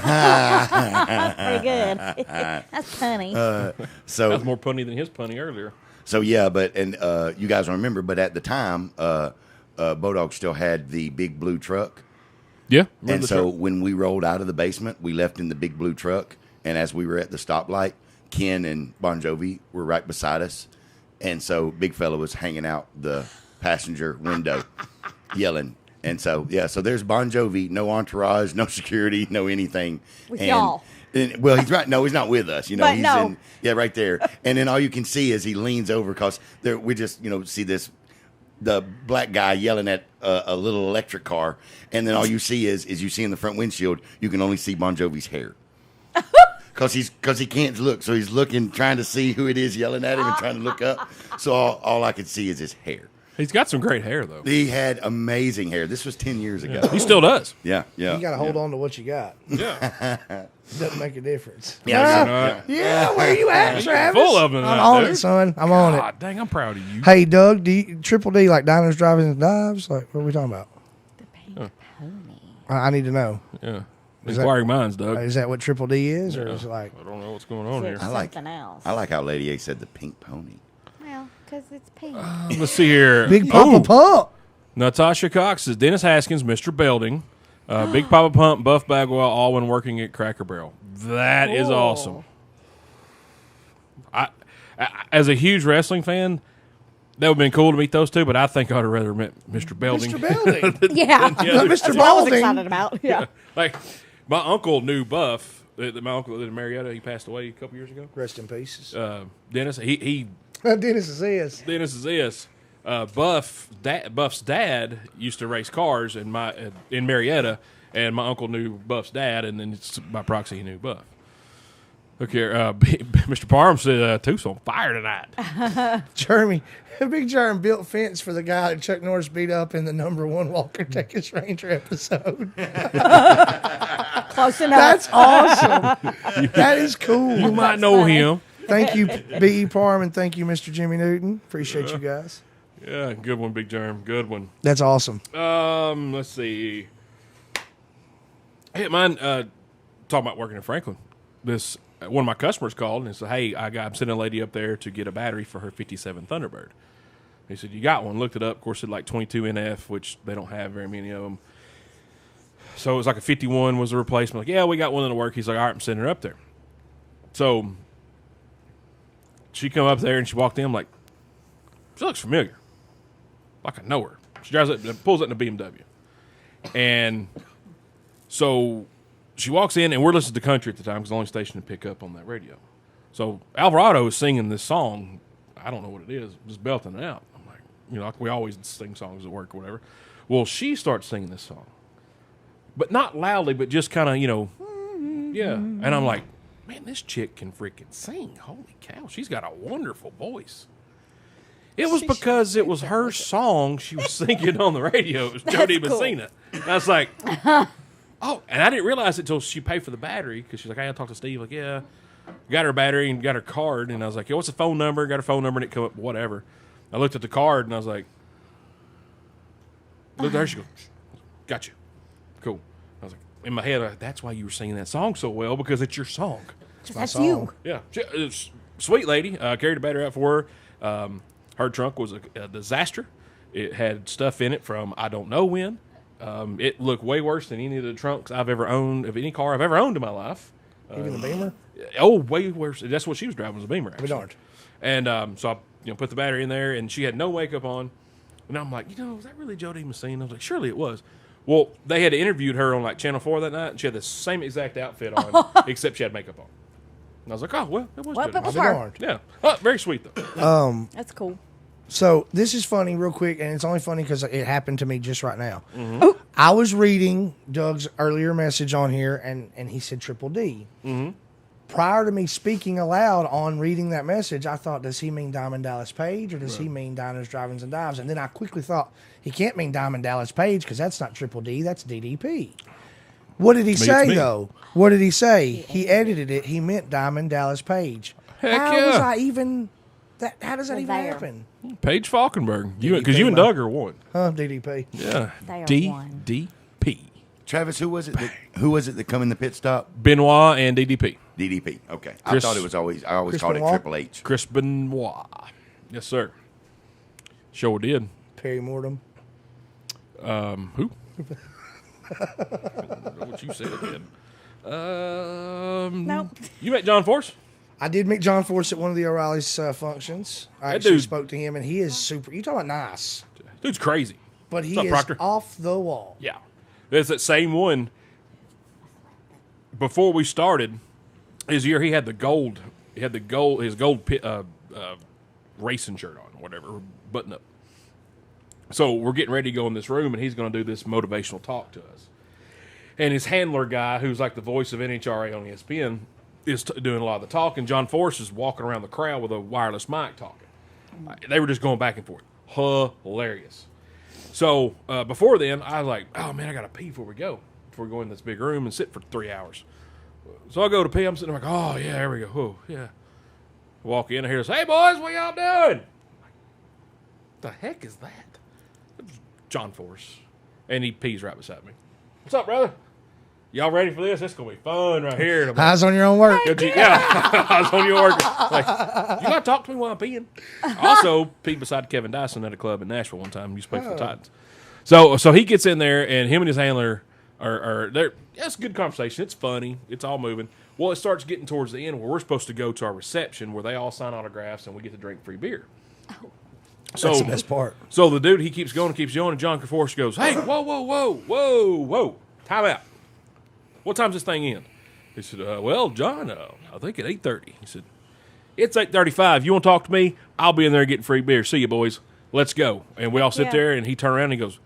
good. That's funny. So That was more punny than his punny earlier. So yeah, you guys don't remember, but at the time, Bodog still had the big blue truck, Yeah. and so when we rolled out of the basement, we left in the big blue truck, and as we were at the stoplight, Ken and Bon Jovi were right beside us, and so Big Fella was hanging out the passenger window, yelling, and so so there's Bon Jovi, no entourage, no security, no anything, With y'all. Well, he's right. No, he's not with us. But He's no. right there. And then all you can see is he leans over because we just, see the black guy yelling at a little electric car. And then all you see is you see in the front windshield, you can only see Bon Jovi's hair. Because he can't look. So he's looking, trying to see who it is yelling at him and trying to look up. So all I could see is his hair. He's got some great hair, though. He had amazing hair. This was 10 years ago. He still does. Yeah. You got to hold on to what you got. Yeah. Doesn't make a difference. Yeah. Yeah, where you at, Travis? Full of them I'm tonight, on dude. it, son. I'm on it. God dang, I'm proud of you. Hey, Doug, Triple D, like Diners, Drive-Ins, and Dives? Like, what are we talking about? The pink pony. I need to know. Yeah. Is Inquiring minds, Doug. Is that what Triple D is, or is it like... I don't know what's going on here. I like Something else. I like how Lady A said the pink pony. Well, because it's pink. Let's see here. Big Papa Ooh. Pump? Natasha Cox says Dennis Haskins, Mr. Belding, Big Papa Pump, Buff Bagwell, all when working at Cracker Barrel. That is Cool. awesome. I, as a huge wrestling fan, that would have been cool to meet those two, but I think I'd have rather met Mr. Belding. Mr. Belding. Yeah. Mr. That's what I was Balding. excited about. Yeah. Like, my uncle knew Buff. My uncle lived in Marietta. He passed away a couple years ago. Rest in peace. Dennis, he Dennis is this. Dennis is this. Buff's dad used to race cars in Marietta, and my uncle knew Buff's dad, and then by proxy he knew Buff. Look here, Mr. Parham said Tooth's on fire tonight. Jeremy, Big Jeremy built fence for the guy that Chuck Norris beat up in the #1 Walker Texas Ranger episode. Close enough. That's awesome. That is cool. You might know him. Thank you, B.E. Parham, and thank you, Mr. Jimmy Newton. Appreciate you guys. Yeah, good one, Big Germ. Good one. That's awesome. Let's see. Hey, mine. Talking about working in Franklin. This one of my customers called and said, "Hey, I'm sending a lady up there to get a battery for her '57 Thunderbird." He said, "You got one?" Looked it up. Of course, it like 22 NF, which they don't have very many of them. So it was like a 51 was the replacement. Like, yeah, we got one that'll work. He's like, all right, I'm sending her up there. So she come up there and she walked in. I'm like, she looks familiar. Like I know her. She drives it, pulls it in a BMW. And so she walks in, and we're listening to country at the time because the only station to pick up on that radio. So Alvarado is singing this song. I don't know what it is. Just belting it out. I'm like, like we always sing songs at work or whatever. Well, she starts singing this song. But not loudly, but just kind of, yeah. And I'm like, man, this chick can freaking sing. Holy cow. She's got a wonderful voice. It was because it was her song she was singing on the radio. It was Jody Messina. And I was like, oh, and I didn't realize it until she paid for the battery because she's like, I got to talk to Steve. Like, yeah. Got her battery and got her card. And I was like, yeah, what's the phone number? Got her phone number and it come up, whatever. I looked at the card and I was like, looked at her. She goes, got you. Cool. I was like, in my head, that's why you were singing that song so well because it's your song. That's you. Yeah. Sweet lady. Carried a battery out for her. Her trunk was a disaster. It had stuff in it from I don't know when. It looked way worse than any of the trunks I've ever owned of any car I've ever owned in my life. Even the Beamer? Oh, way worse. That's what she was driving was a Beamer. Actually. We don't. And so I put the battery in there, and she had no makeup on. And I'm like, was that really Jody Messina? I was like, surely it was. Well, they had interviewed her on like Channel 4 that night, and she had the same exact outfit on, except she had makeup on. And I was like, oh, well, it was Well, Jody it was Messina. her. Darned. Yeah. Oh, very sweet, though. That's cool. So this is funny real quick, and it's only funny because it happened to me just right now. I was reading Doug's earlier message on here, and he said Triple D. Mm-hmm. Prior to me speaking aloud on reading that message, I thought, does he mean Diamond Dallas Page, or does he mean Diners, Drive-Ins, and Dives? And then I quickly thought, he can't mean Diamond Dallas Page because that's not Triple D, that's DDP. What did he say, though? What did he say? He edited it. He meant Diamond Dallas Page. Heck How yeah. was I even... How does that even there. happen? Paige Falkenberg. Because DDP, you and man. Doug are one. Huh, DDP. Yeah. They are one. DDP. Travis, who was it that come in the pit stop? Benoit and DDP. DDP. Okay. I Chris- thought it was always. I always Chris called Benoit? it Triple H. Chris Benoit. Yes, sir. Sure did. Perry Mortem. Who? I don't know what you said then. Nope. You met John Force? I did meet John Force at one of the O'Reilly's functions. I That actually dude- spoke to him, and he is super. You talking about nice, Dude's crazy. but he What's up, is Proctor? off the wall. Yeah. There's that same one. Before we started, his year he had the gold. He had his gold racing shirt on, whatever, button up. So we're getting ready to go in this room, and he's going to do this motivational talk to us. And his handler guy, who's like the voice of NHRA on ESPN, is doing a lot of the talking. John Force is walking around the crowd with a wireless mic talking. They were just going back and forth. Hilarious. So before then, I was like, oh, man, I got to pee before we go in this big room and sit for 3 hours. So I go to pee. I'm sitting there like, oh, yeah, there we go. Oh, yeah. Walk in here and say, hey, boys, what y'all doing? The heck is that? It was John Force. And he pees right beside me. What's up, brother? Y'all ready for this? It's going to be fun right here. And I'm like, Eyes on your own work. yeah, I was on your work. Like, you got to talk to me while I'm peeing. Also, peed beside Kevin Dyson at a club in Nashville one time. He used to play for the Titans. So he gets in there, and him and his handler are there. Yeah, it's a good conversation. It's funny. It's all moving. Well, it starts getting towards the end where we're supposed to go to our reception where they all sign autographs and we get to drink free beer. So That's the best part. So the dude, he keeps going, and John Force goes, hey, whoa, time out. What time's this thing in? He said, well, John, I think at 8:30. He said, it's 8:35. You want to talk to me? I'll be in there getting free beer. See you, boys. Let's go. And we all sit Yeah. there, and he turned around and he goes,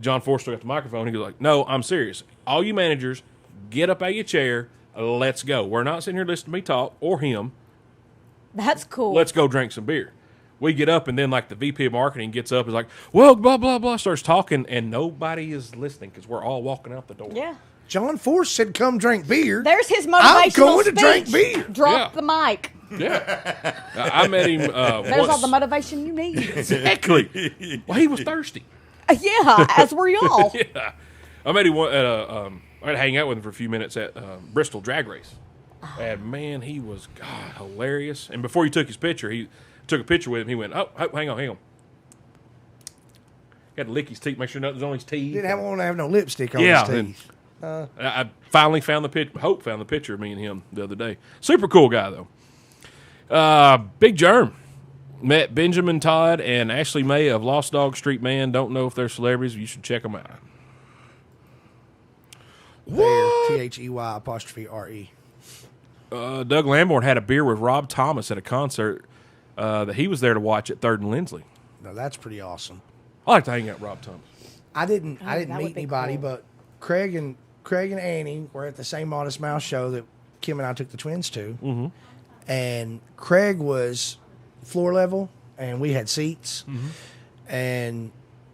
John Forster got the microphone. He goes like, no, I'm serious. All you managers, get up out of your chair. Let's go. We're not sitting here listening to me talk or him. That's cool. Let's go drink some beer. We get up, and then like the VP of marketing gets up, is like, well, blah, blah, blah, starts talking, and nobody is listening because we're all walking out the door. Yeah. John Force said, come drink beer. There's his motivational I'm going to speech. drink beer. Drop Yeah. the mic. Yeah. I met him There's once. all the motivation you need. Exactly. Well, he was thirsty. Yeah, as were y'all. Yeah. I met him at I had to hang out with him for a few minutes at Bristol Drag Race. And man, he was hilarious. And before he took his picture, he took a picture with him. He went, oh, hang on. He had to lick his teeth, make sure nothing's on his teeth. Didn't want to have no lipstick on Yeah, his and- teeth. I finally found the picture. Hope found the picture of me and him the other day. Super cool guy though. Big Germ met Benjamin Todd and Ashley May of Lost Dog Street Man. Don't know if they're celebrities. You should check them out. What? THEY''RE. Doug Lamborn had a beer with Rob Thomas at a concert that he was there to watch at 3rd and Lindsley. No, that's pretty awesome. I like to hang out with Rob Thomas. I didn't that meet would be anybody, cool. but Craig and Annie were at the same Modest Mouse show that Kim and I took the twins to. Mm-hmm. And Craig was floor level, and we had seats. Mm-hmm. And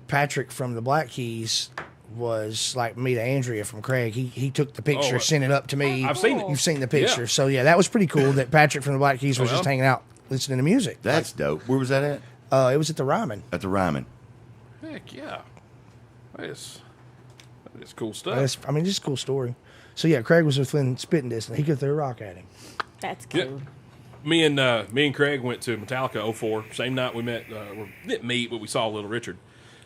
Patrick from the Black Keys was like me to Andrea from Craig. He took the picture, Oh, sent it up to me. I've seen it. You've seen the picture. Yeah. So, yeah, that was pretty cool that Patrick from the Black Keys was Well. just hanging out listening to music. That's dope. Where was that at? It was at the Ryman. At the Ryman. Heck yeah. That is cool stuff. Just a cool story. So, yeah, Craig was within spitting distance. He could throw a rock at him. That's Yeah. cool. Me and Craig went to Metallica 04. Same night we met. We didn't meet, but we saw Little Richard.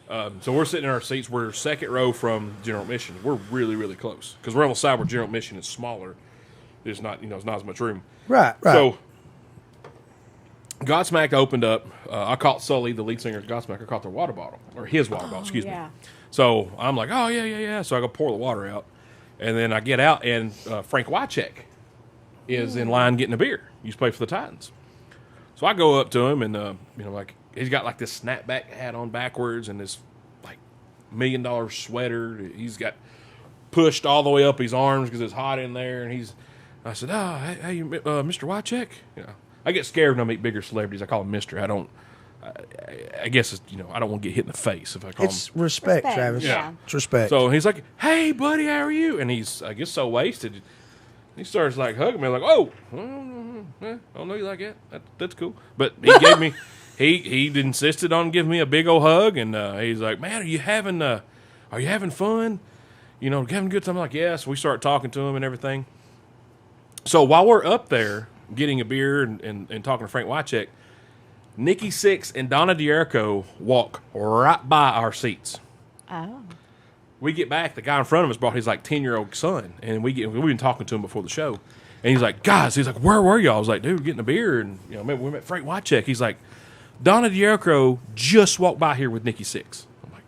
So we're sitting in our seats. We're second row from General Admission. We're really, really close because we're on the side where General Admission is smaller. There's not, it's not as much room. Right. So Godsmack opened up. I caught Sully, the lead singer of Godsmack. I caught their water bottle, or his water bottle. Excuse me. yeah. So I'm like, oh yeah. So I go pour the water out, and then I get out, and Frank Wycheck is in line getting a beer. He used to play for the Titans. So I go up to him, and like he's got like this snapback hat on backwards, and this like $1 million sweater. He's got pushed all the way up his arms because it's hot in there. And I said, "Oh, hey, Mr. Wycheck." I get scared when I meet bigger celebrities. I call him Mister. I guess it's, I don't want to get hit in the face if I call It's him. respect, Travis. Yeah. It's respect. So he's like, "Hey, buddy, how are you?" And he's, I guess, so wasted. He starts like hugging me, like, "Oh, I don't know you like that. That's cool." But he gave me, he insisted on giving me a big old hug, and he's like, "Man, are you having fun? Having a good time?" I'm like, "Yes." Yeah. We start talking to him and everything. So while we're up there getting a beer and talking to Frank Wycheck, Nikki Sixx and Donna D'Errico walk right by our seats. Oh. We get back. The guy in front of us brought his 10-year-old son, and we've been talking to him before the show. And he's like, "Guys," he's like, "Where were y'all?" I was like, "Dude, getting a beer." And we met Frank Wycheck. He's like, "Donna D'Errico just walked by here with Nikki Sixx." I'm like,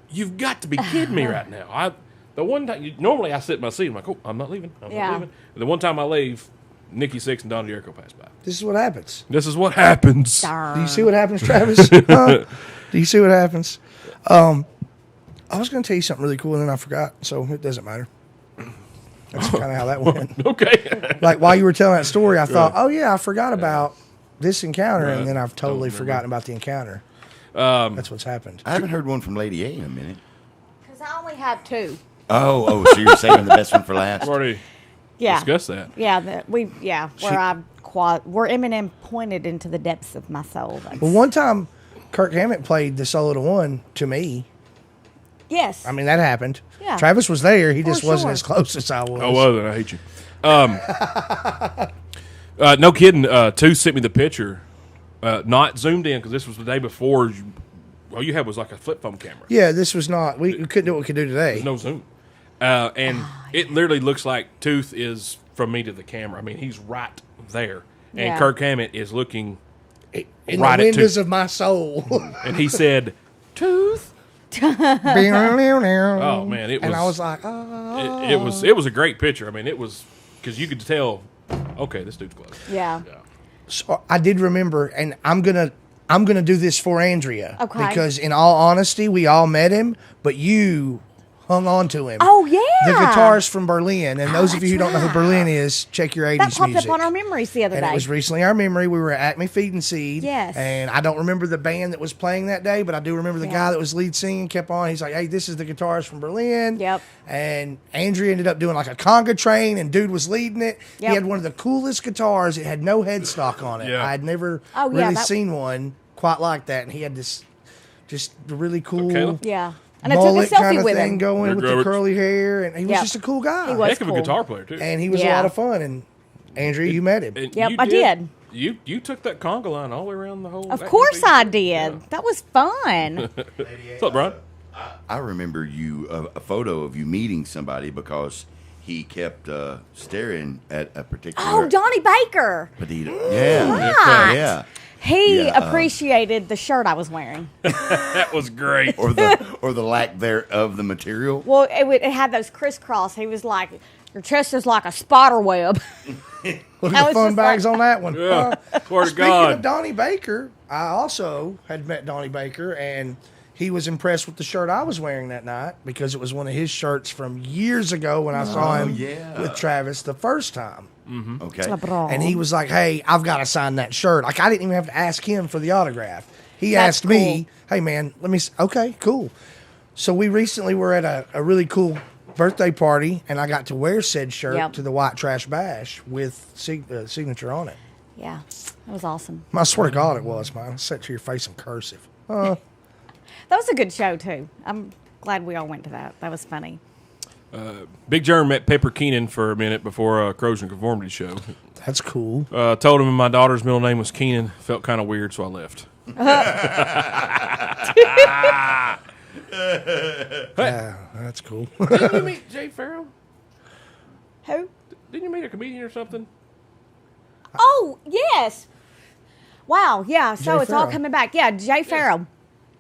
"You've got to be kidding me right now!" The one time normally I sit in my seat. I'm like, "Oh, I'm not leaving. I'm not leaving." And the one time I leave, Nikki Sixx and Donna D'Errico pass by. This is what happens. This is what happens. Darn. Do you see what happens, Travis? Huh? Do you see what happens? I was going to tell you something really cool, and then I forgot, so it doesn't matter. That's kind of how that went. Okay. Like, while you were telling that story, I thought, oh, yeah, I forgot about this encounter, and then I've totally forgotten about the encounter. That's what's happened. I haven't heard one from Lady A in a minute. Because I only have two. Oh, so you're saving the best one for last? We've already discussed that. Yeah, where Eminem pointed into the depths of my soul. Well, one time, Kirk Hammett played the solo to one to me. Yes. I mean, that happened. Yeah. Travis was there. He just For wasn't sure. as close as I was. I wasn't. I hate you. No kidding. Two sent me the picture, not zoomed in because this was the day before. All you had was like a flip phone camera. Yeah, this was not. We couldn't do what we could do today. There's no zoom. And it literally looks like Tooth is from me to the camera. I mean, he's right there. And Yeah. Kirk Hammett is looking In right the at windows Tooth. of my soul. And he said, "Tooth." oh Man, it was. And I was like, oh. It was a great picture. I mean, it was because you could tell. Okay, this dude's close. Yeah. So I did remember, and I'm gonna do this for Andrea. Okay. Because in all honesty, we all met him, but you hung on to him. Oh, yeah. The guitarist from Berlin, and those of you who that's don't know who right. Berlin is, check your 80s That popped music. up on our memories the other And day. it was recently our memory. We were at Acme Feed and Seed. Yes. And I don't remember the band that was playing that day, but I do remember the Yeah. guy that was lead singing kept on. He's like, "Hey, this is the guitarist from Berlin." Yep. And Andrea ended up doing like a conga train, and dude was leading it. Yep. He had one of the coolest guitars. It had no headstock on it. Yeah. I had never Oh, yeah, really that- seen one quite like that. And he had this just really cool Caleb? Yeah. And I took a mullet kind selfie of with thing him. going Rick with the Roberts. curly hair, and he was Yep. just a cool guy. He was. Heck of a cool. guitar player too. And he was a Yeah. lot of fun. And Andrea, you met him. And Yep, you I did. You took that conga line all the way around the whole. Of course I did. That was fun. What's up, Brian? I remember a photo of you meeting somebody because he kept staring at a particular. Oh, Donnie Baker. Petito. Yeah. Right. Yeah. He Yeah, appreciated the shirt I was wearing. That was great. Or the lack thereof the material. Well, it had those crisscross. He was like, "Your chest is like a spider web." Look I at the was fun just bags like- on that one. Yeah. Swear to Speaking God. of Donnie Baker, I also had met Donnie Baker, and he was impressed with the shirt I was wearing that night because it was one of his shirts from years ago when I saw him yeah. with Travis the first time. Okay. And he was like, "Hey, I've got to sign that shirt." Like, I didn't even have to ask him for the autograph. He That's asked me, "Hey, man, let me." Okay, cool. So we recently were at a really cool birthday party, and I got to wear said shirt Yep. to the White Trash Bash with signature on it. Yeah, that was awesome. I swear to God, it was, man. I said to your face in cursive. That was a good show too. I'm glad we all went to that. That was funny. Big Germ met Pepper Keenan for a minute before Crows and Conformity show. That's cool. Told him my daughter's middle name was Keenan. Felt kind of weird, so I left. Yeah, that's cool. Didn't you meet Jay Farrell? Who? Didn't you meet a comedian or something? Oh, yes. Wow, yeah. So Jay it's all Farrell. coming back. Yeah, Jay Farrell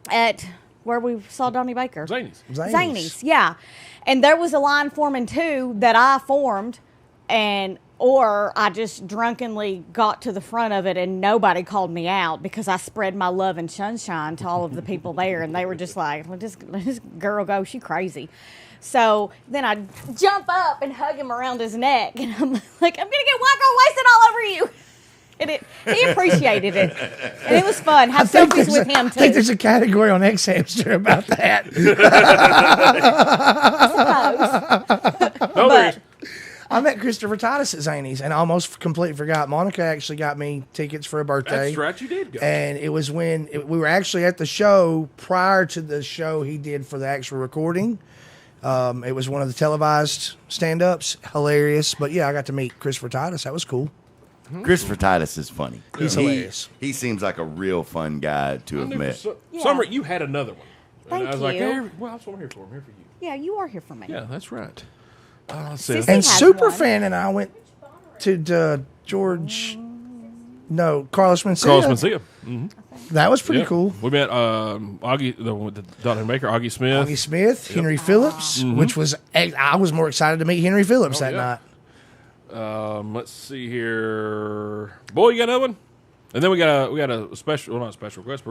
at where we saw Donnie Baker. Zanies. Zanies. Yeah. And there was a line forming too that I formed, and or I just drunkenly got to the front of it and nobody called me out because I spread my love and sunshine to all of the people there, and they were just like, let this girl go, she crazy. So then I jump up and hug him around his neck, and I'm like, I'm gonna get white girl wasted all over you. And he appreciated it, and it was fun. Have selfies with him too. I think there's a category on X Hamster about that. No, But I met Christopher Titus at Zany's and I almost completely forgot. Monica actually got me tickets for a birthday. that's right, you did go. And it was when we were actually at the show prior to the show he did for the actual recording. It was one of the televised stand-ups. Hilarious. But yeah, I got to meet Christopher Titus. That was cool. Christopher Titus is funny. He's hilarious. He seems like a real fun guy to have met. Yeah. Summer, you had another one. Thank and I was you. like, hey, well, that's what I'm here for. I'm here for you. yeah, you are here for me. Yeah, that's right. Sissy And has Superfan one. and I went to Carlos Mencia. Carlos Mencia. Mm-hmm. That was pretty Yeah. cool. We met Augie, the one with the Donald Maker, Augie Smith. Augie Smith, Henry Phillips, which was, I was more excited to meet Henry Phillips that yeah. night. Let's see here. Boy, you got another one? And then we got a special, well, not a special request.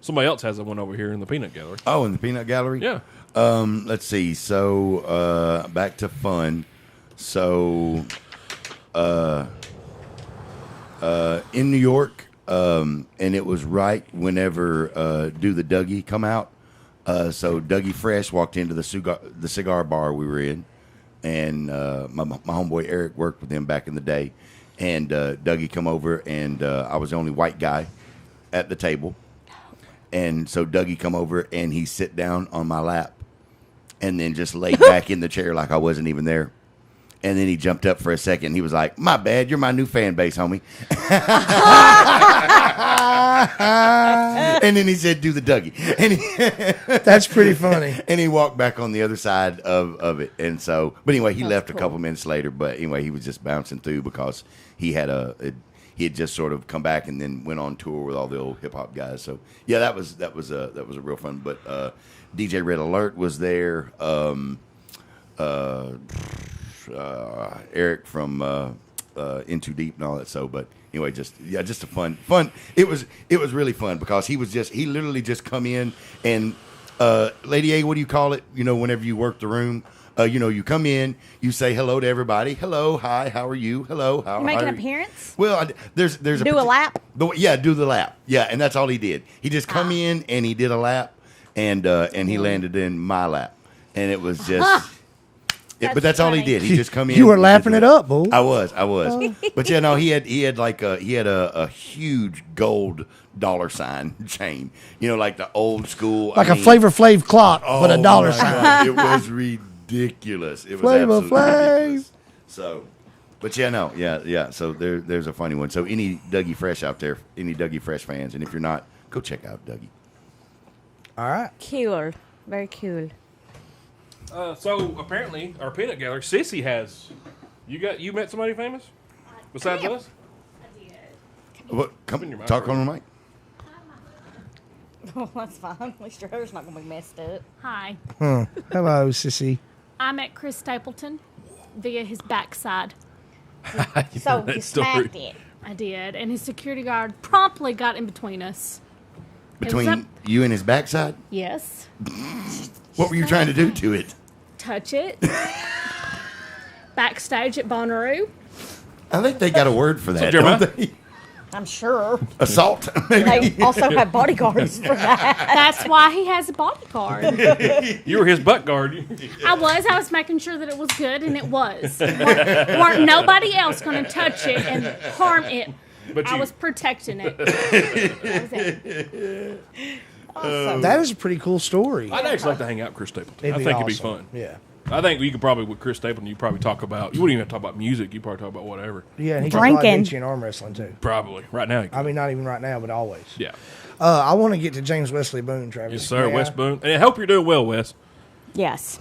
Somebody else has a one over here in the Peanut Gallery. Oh, in the Peanut Gallery? Yeah. Let's see. So, back to fun. So, in New York, and it was right whenever Do the Dougie come out. So Dougie Fresh walked into the cigar bar we were in, and my homeboy Eric worked with him back in the day. And Dougie come over, and I was the only white guy at the table. And so Dougie come over, and he sit down on my lap, and then just laid back in the chair like I wasn't even there. And then he jumped up for a second. And he was like, "My bad, you're my new fan base, homie." And then he said, "Do the Dougie." And That's pretty funny. and he walked back on the other side of it. And so, but anyway, he left a couple minutes later. But anyway, he was just bouncing through because he had he had just sort of come back and then went on tour with all the old hip hop guys. So yeah, that was a real fun. But DJ Red Alert was there. Eric from In Too Deep and all that. So, but anyway, just a fun. It was really fun because he literally just come in and Lady A, what do you call it? You know, whenever you work the room, you come in, you say hello to everybody. Hello, hi, how are you? Hello, how You make how an are you? appearance? Well, there's Do a lap? Yeah, do the lap. Yeah, and that's all he did. He just come in and he did a lap, and he landed in my lap, and it was just. But that's all he funny. did. He just come in. You were and lapping did it up, bull. I was. But yeah, no, he had like a huge gold dollar sign chain. You know, like the old school, Like a Flavor Flav clock, but a dollar my sign. God, it was ridiculous. It was Flavor absolutely Flav. ridiculous. So, but yeah, no, yeah. So there's a funny one. So any Dougie Fresh out there, any Dougie Fresh fans, and if you're not, go check out Dougie. All right. Cool. Very cool. So apparently, our Peanut Gallery, Sissy has. You met somebody famous besides us? What? in Come your talk on the mic. Oh, that's fine. At least your hair's not going to be messed up. Hi, Hello, sissy. I met Chris Stapleton via his backside. So that you story. smacked it. I did, and his security guard promptly got in between us. Between up- you and his backside, Yes, what were you trying to do to it? touch it. Backstage at Bonnaroo. I think they got a word for that, Jeremiah? don't they? I'm sure. Assault. Maybe. They also have bodyguards for that. That's why he has a bodyguard. You were his butt guard. I was making sure that it was good, and it was. Weren't nobody else going to touch it and harm it. But I you- was protecting it. That was it. Awesome. That is a pretty cool story. I'd actually like to hang out with Chris Stapleton. I think it'd be awesome. fun. Yeah. I think you could probably, with Chris Stapleton, you probably talk about, you wouldn't even have to talk about music. You probably talk about whatever. Yeah, and he Drinking. can probably beat you in arm wrestling, too. Probably. Right now, you could. I mean, not even right now, but always. Yeah. I want to get to James Wesley Boone, Travis. Yes, sir. May I? Wes Boone. And I hope you're doing well, Wes. Yes.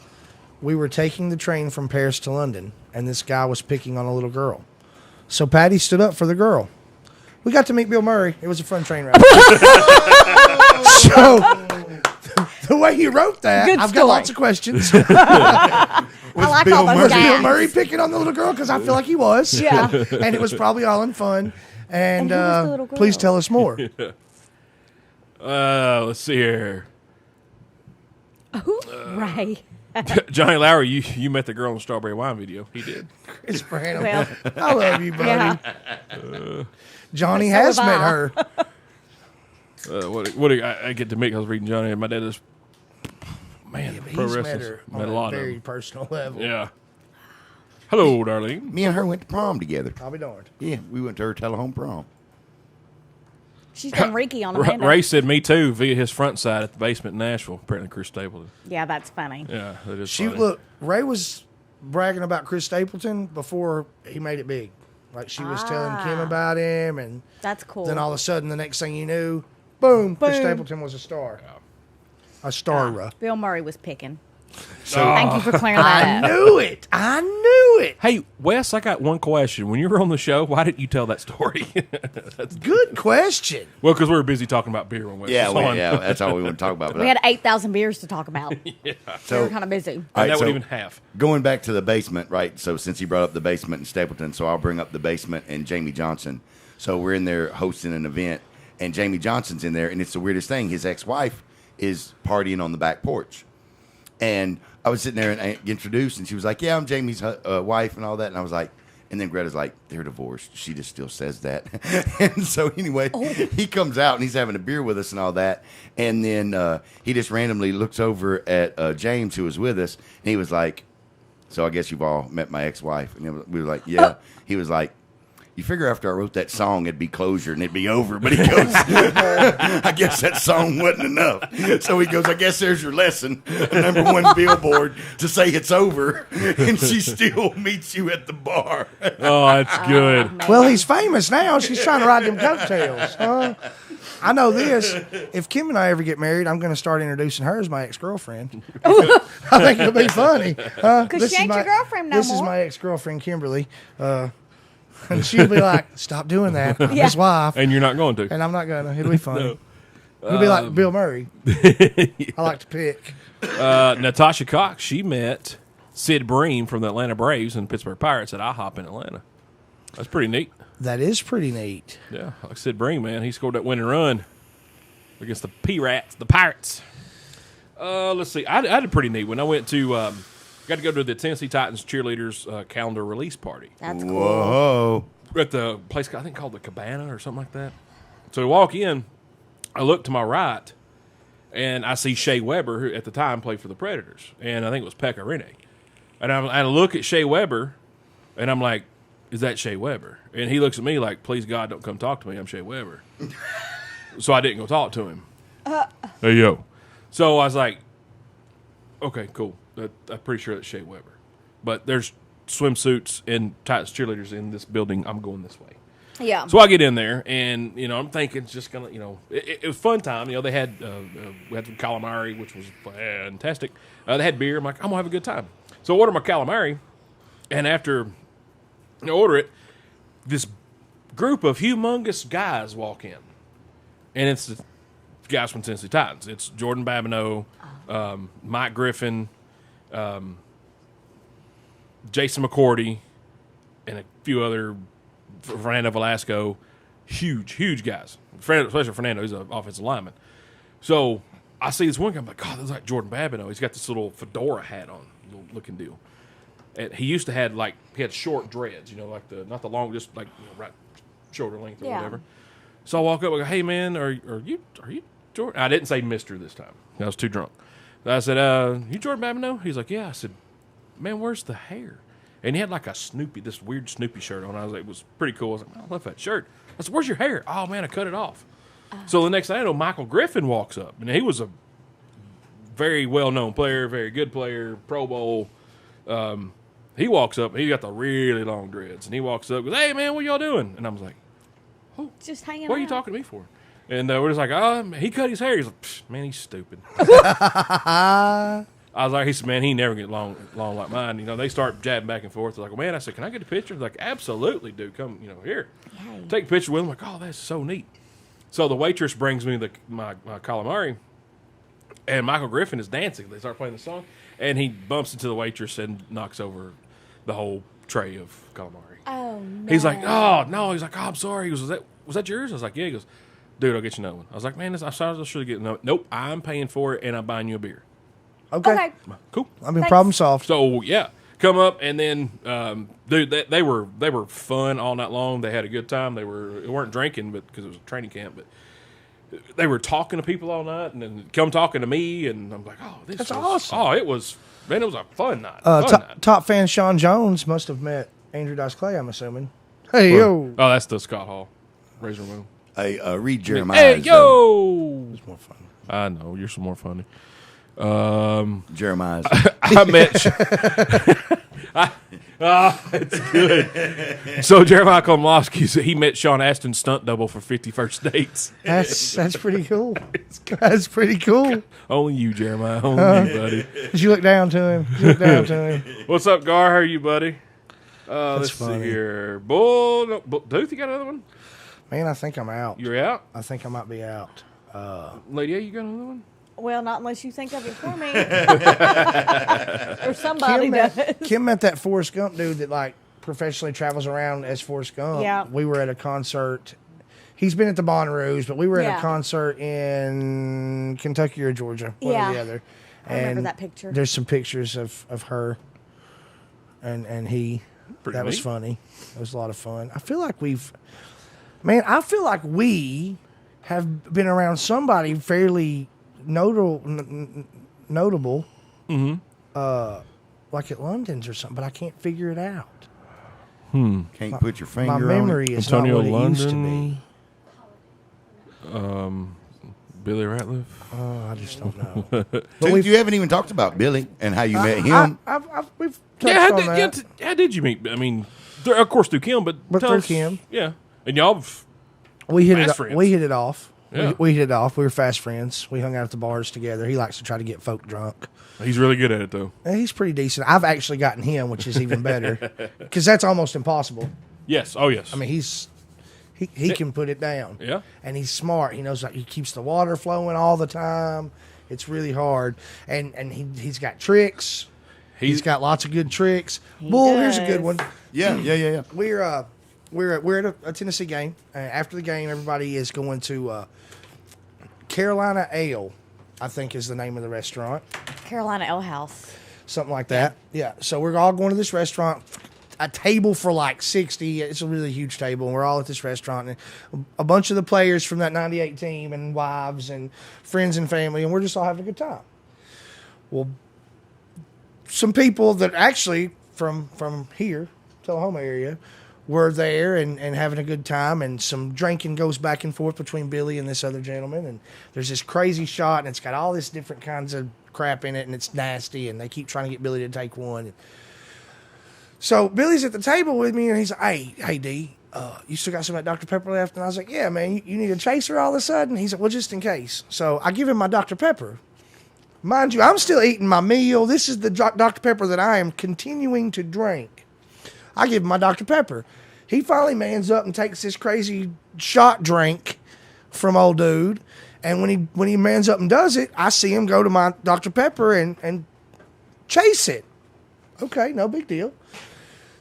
We were taking the train from Paris to London, and this guy was picking on a little girl. So Patty stood up for the girl. We got to meet Bill Murray. It was a fun train ride. The way you wrote that, Good I've story. got lots of questions. I like Bill all those Was Bill gags. Murray picking on the little girl? Because I feel like he was. Yeah. And it was probably all in fun. And, who was the little girl? please tell us more. Let's see here. Ray. Johnny Lowry, you met the girl in the strawberry wine video. He did. It's for him. Well, I love you, buddy. yeah. Johnny So has have met I. her. What do I get to meet? I was reading Johnny, and my dad is man. Pro He's met wrestling. her Met on a a lot of very them. personal level. Yeah. Hello, Darlene. Me and her went to prom together. I'll be darned. Yeah, we went to her telehome prom. She's done Ricky on Amanda. Ray said me too via his front side at the basement in Nashville. Apparently, Chris Stapleton. Yeah, that's funny. Yeah, that is. She funny. look. Ray was bragging about Chris Stapleton before he made it big. Like she was telling Kim about him, and That's cool. then all of a sudden, the next thing you knew, boom, Chris Stapleton was a star. A star. Bill Murray was picking. So Thank you for clearing that up. knew it. I knew it. Hey, Wes, I got one question. When you were on the show, why didn't you tell that story? Good question. Well, because we were busy talking about beer when Wes Yeah, was we, on. yeah, that's all we want to talk about. We had 8,000 beers to talk about. We were kind of busy. And All right, that so would even half. going back to the basement, right? So since he brought up the basement in Stapleton, so I'll bring up the basement and Jamie Johnson. So we're in there hosting an event, and Jamie Johnson's in there, and it's the weirdest thing. His ex-wife is partying on the back porch, and I was sitting there and I introduced, and she was like, "Yeah, I'm Jamie's wife," and all that, and I was like. And then Greta's like, they're divorced. She just still says that. And so anyway, he comes out and he's having a beer with us and all that. And then he just randomly looks over at James, who was with us. And he was like, so I guess you've all met my ex-wife. And we were like, yeah. He was like, you figure after I wrote that song, it'd be closure and it'd be over. But he goes, I guess that song wasn't enough. So he goes, I guess there's your lesson. A #1 billboard to say it's over. And she still meets you at the bar. Oh, that's good. Well, he's famous now. She's trying to ride them coattails. I know this. If Kim and I ever get married, I'm going to start introducing her as my ex-girlfriend. I think it'll be funny. Because she ain't your girlfriend no This is more. my ex-girlfriend, Kimberly. And she'll be like, stop doing that. I'm Yeah. his wife. And you're not going to. And I'm not going to. It'll be funny. It'll be like Bill Murray. I like to pick. Natasha Cox, she met Sid Bream from the Atlanta Braves and Pittsburgh Pirates at IHOP in Atlanta. That's pretty neat. That is pretty neat. Yeah, like Sid Bream, man. He scored that winning run against the P-Rats, the Pirates. Let's see. I had a pretty neat one. I went to, got to go to the Tennessee Titans cheerleaders calendar release party. That's cool. Whoa. We're at the place, I think, called the Cabana or something like that. So we walk in. I look to my right, and I see Shea Weber, who at the time played for the Predators, and I think it was Pekka Rinne. And I look at Shea Weber, and I'm like, is that Shea Weber? And he looks at me like, please, God, don't come talk to me. I'm Shea Weber. So I didn't go talk to him. Hey, yo. So I was like, okay, cool. I'm pretty sure that's Shea Weber. But there's swimsuits and Titans cheerleaders in this building. I'm going this way. Yeah. So I get in there, and I'm thinking it's just gonna, it was fun time. They had we had some calamari, which was fantastic. They had beer. I'm like, I'm gonna have a good time. So I order my calamari, and after I order it, this group of humongous guys walk in, and it's the guys from Tennessee Titans. It's Jordan Babineau, Mike Griffin, Jason McCourty, and a few other. Fernando Velasco, huge guys. Especially Fernando, he's an offensive lineman. So I see this one guy, I'm like, God, that's like Jordan Babineau. He's got this little fedora hat on, little looking deal. And he used to have he had short dreads, like not the long, just like right shoulder length or whatever. So I walk up, I go, hey man, are you Jordan? I didn't say Mister this time. I was too drunk. I said, you Jordan Babineau? He's like, yeah. I said, man, where's the hair? And he had like this weird Snoopy shirt on. I was like, it was pretty cool. I was like, man, I love that shirt. I said, where's your hair? Oh, man, I cut it off. So the next thing I know, Michael Griffin walks up. And he was a very well-known player, very good player, Pro Bowl. He walks up. He got the really long dreads. And he walks up and goes, hey, man, what y'all doing? And I was like, Just hanging what out. are you talking to me for? And we're just like, he cut his hair. He's like, man, he's stupid. I was like, he said, man, he never get long like mine. They start jabbing back and forth. They're like, well, man, I said, can I get a picture? They're like, absolutely, dude. Come, here. Yay. Take a picture with him. I'm like, oh, that's so neat. So the waitress brings me my calamari, and Michael Griffin is dancing. They start playing the song, and he bumps into the waitress and knocks over the whole tray of calamari. Oh no. He's like, oh no. He's like, oh, I'm sorry. He goes, was that yours? I was like, yeah. He goes, dude, I'll get you another one. I was like, man, I should get another. Nope, I'm paying for it, and I'm buying you a beer. Okay. Cool. I mean, Thanks. problem solved. So yeah, come up and then, dude, they were fun all night long. They had a good time. They weren't drinking, but because it was a training camp, but they were talking to people all night, and then come talking to me, and I'm like, oh, That's awesome. Oh, it was a fun night. Top fan Sean Jones must have met Andrew Dice Clay, I'm assuming. Hey, yo. Oh, that's the Scott Hall, Razor Moon. Hey, read Jeremiah. Hey, yo. It's more fun. I know you're some more funny. Jeremiah's. I met. It's good. So Jeremiah Komlowski, he met Sean Astin's stunt double for 50 First Dates. That's pretty cool. That's pretty cool. Only you, Jeremiah. Only you, buddy. Did you look down to him? What's up, Gar? How are you, buddy? Let's funny. see here. Bull, Duth, you got another one? Man, I think I'm out. You're out? I think I might be out. Lady A, you got another one? Well, not unless you think of it for me. Or somebody does. Kim met that Forrest Gump dude that like professionally travels around as Forrest Gump. Yeah. We were at a concert. He's been at the Bonnaroo's, but we were at Yeah. a concert in Kentucky or Georgia, one or the Yeah. other. I remember And that picture. There's some pictures of her and he. Pretty That was neat. funny. It was a lot of fun. I feel like we have been around somebody fairly notable, like at London's or something, but I can't figure it out. Can't put your finger My on memory it. is Antonio not what it used to London. be. Billy Ratliff. Oh, I just don't know. Dude, you haven't even talked about Billy and how you met him. We've touched Yeah, on that. how did you meet? I mean, of course through Kim, but tell through us- Kim. Yeah, and y'all. We hit Fast it. friends. We hit it off. Yeah. We hit it off. We were fast friends. We hung out at the bars together. He likes to try to get folk drunk. He's really good at it though. And he's pretty decent. I've actually gotten him, which is even better, because that's almost impossible. Yes. Oh yes. I mean, he can put it down. Yeah. And he's smart. He knows, like, he keeps the water flowing all the time. It's really hard. And he's got tricks. He's got lots of good tricks. Bull, here's a good one. Yeah. We're at a Tennessee game. After the game, everybody is going to Carolina Ale, I think is the name of the restaurant. Carolina Ale House. Something like that. Yeah. So we're all going to this restaurant. A table for like 60. It's a really huge table. And we're all at this restaurant. And a bunch of the players from that 98 team and wives and friends and family. And we're just all having a good time. Well, some people that actually from here, Tullahoma area, were there and having a good time. And some drinking goes back and forth between Billy and this other gentleman. And there's this crazy shot. And it's got all this different kinds of crap in it. And it's nasty. And they keep trying to get Billy to take one. So Billy's at the table with me, and he's like, hey, D, you still got some of that Dr. Pepper left? And I was like, yeah, man, you need a chaser all of a sudden? He's like, well, just in case. So I give him my Dr. Pepper. Mind you, I'm still eating my meal. This is the Dr. Pepper that I am continuing to drink. I give him my Dr. Pepper. He finally mans up and takes this crazy shot drink from old dude. And when he mans up and does it, I see him go to my Dr. Pepper and chase it. Okay, no big deal.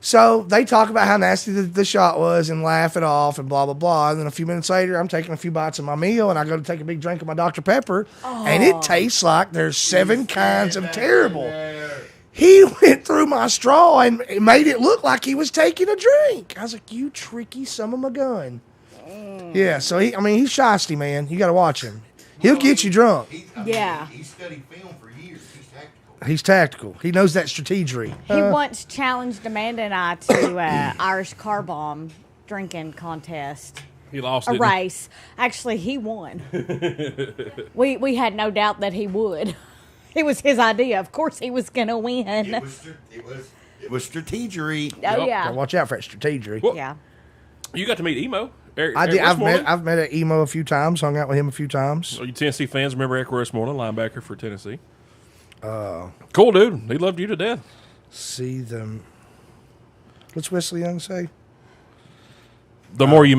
So they talk about how nasty the shot was and laugh it off and blah, blah, blah. And then a few minutes later, I'm taking a few bites of my meal and I go to take a big drink of my Dr. Pepper. And it tastes like there's 7 kinds of terrible. He went through my straw and made it look like he was taking a drink. I was like, you tricky son of a gun. Yeah, so he's shysty, man. You got to watch him. He'll get you drunk. Yeah. He studied film for years. He's tactical. He's tactical. He knows that strategery. He once challenged Amanda and I to Irish car bomb drinking contest. He lost A didn't he? race. Actually, he won. we had no doubt that he would. It was his idea. Of course, he was going to win. It was strategery. Oh, yeah. Watch out for that strategery. Well, Yeah. You got to meet Emo. I did. I've met Emo a few times. Hung out with him a few times. So you Tennessee fans remember Eric Westmoreland, linebacker for Tennessee. Cool dude. He loved you to death. See them. What's Wesley Young say? The more you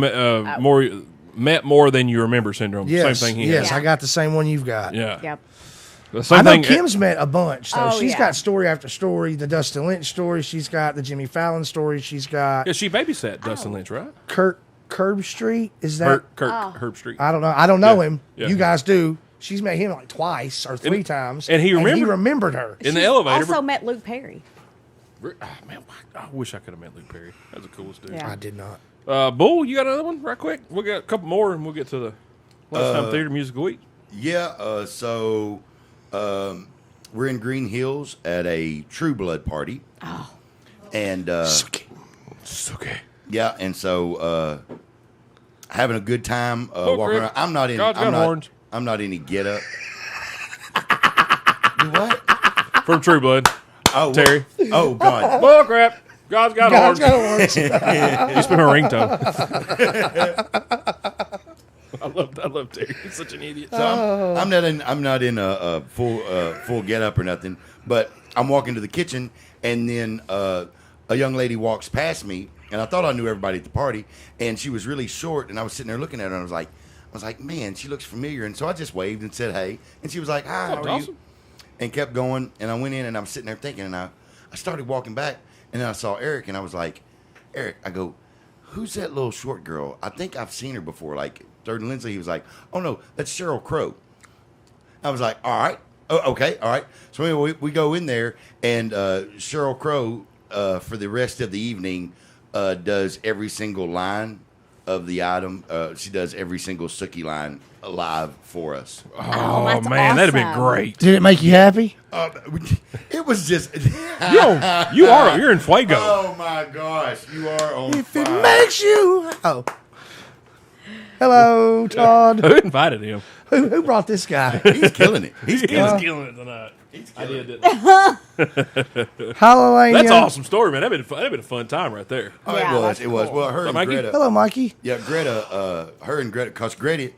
met more than you remember syndrome. Yes, Same thing he yes. had. I got the same one you've got. Yeah. Yep. The same I know thing. Kim's met a bunch. So Oh, she's yeah. got story after story. The Dustin Lynch story. She's got the Jimmy Fallon story. She's got Yeah, she babysat Dustin Lynch, right? Curb Street. Is that? Herb Street. I don't know. I don't know Yeah, him. yeah. You guys do. She's met him like twice or three times, and he remembered her. In the She's elevator. Also met Luke Perry. Man, I wish I could have met Luke Perry. That's the coolest dude. Yeah. I did not. Bull, you got another one right quick? We'll get a couple more and we'll get to the Lunchtime Theater Music Week. Yeah, so we're in Green Hills at a True Blood party. Oh. And It's okay. yeah, and so having a good time Oh, walking Greg. around. I'm not in. God's got horns. I'm not any get up. What? From True Blood. Oh, Terry. Oh God. Bull crap. God's got God's horns. got horns. He's been her ringtone. I love Terry. He's such an idiot. So I'm not in a full get up or nothing. But I'm walking to the kitchen, and then a young lady walks past me, and I thought I knew everybody at the party, and she was really short, and I was sitting there looking at her, and I was like, man, she looks familiar, and so I just waved and said hey, and she was like, hi, how What's are up, you? Dawson? And kept going, and I went in, and I was sitting there thinking, and I started walking back, and then I saw Eric, and I was like, Eric, I go, who's that little short girl? I think I've seen her before, like Third and Lindsley. He was like, oh no, that's Cheryl Crow. I was like, all right, okay, all right. So anyway, we go in there, and Cheryl Crow, for the rest of the evening, does every single line of the item. She does every single Sookie line live for us. Oh, that's man, that'd have been awesome. great. Did it make you happy? It was just. You're in Fuego. Oh my gosh, you are on If it fire. makes you. Oh. Hello, Todd. Who invited him? Who brought this guy? He's killing it. He's killing it. killing it tonight. I did, didn't Hallelujah. That's an awesome story, man. That'd been a fun time right there. Oh, Yeah, it was. that's It was. Well, her What's and up, Mikey? Greta. Hello, Mikey. Yeah, Greta. Her and Greta. Cause Greta.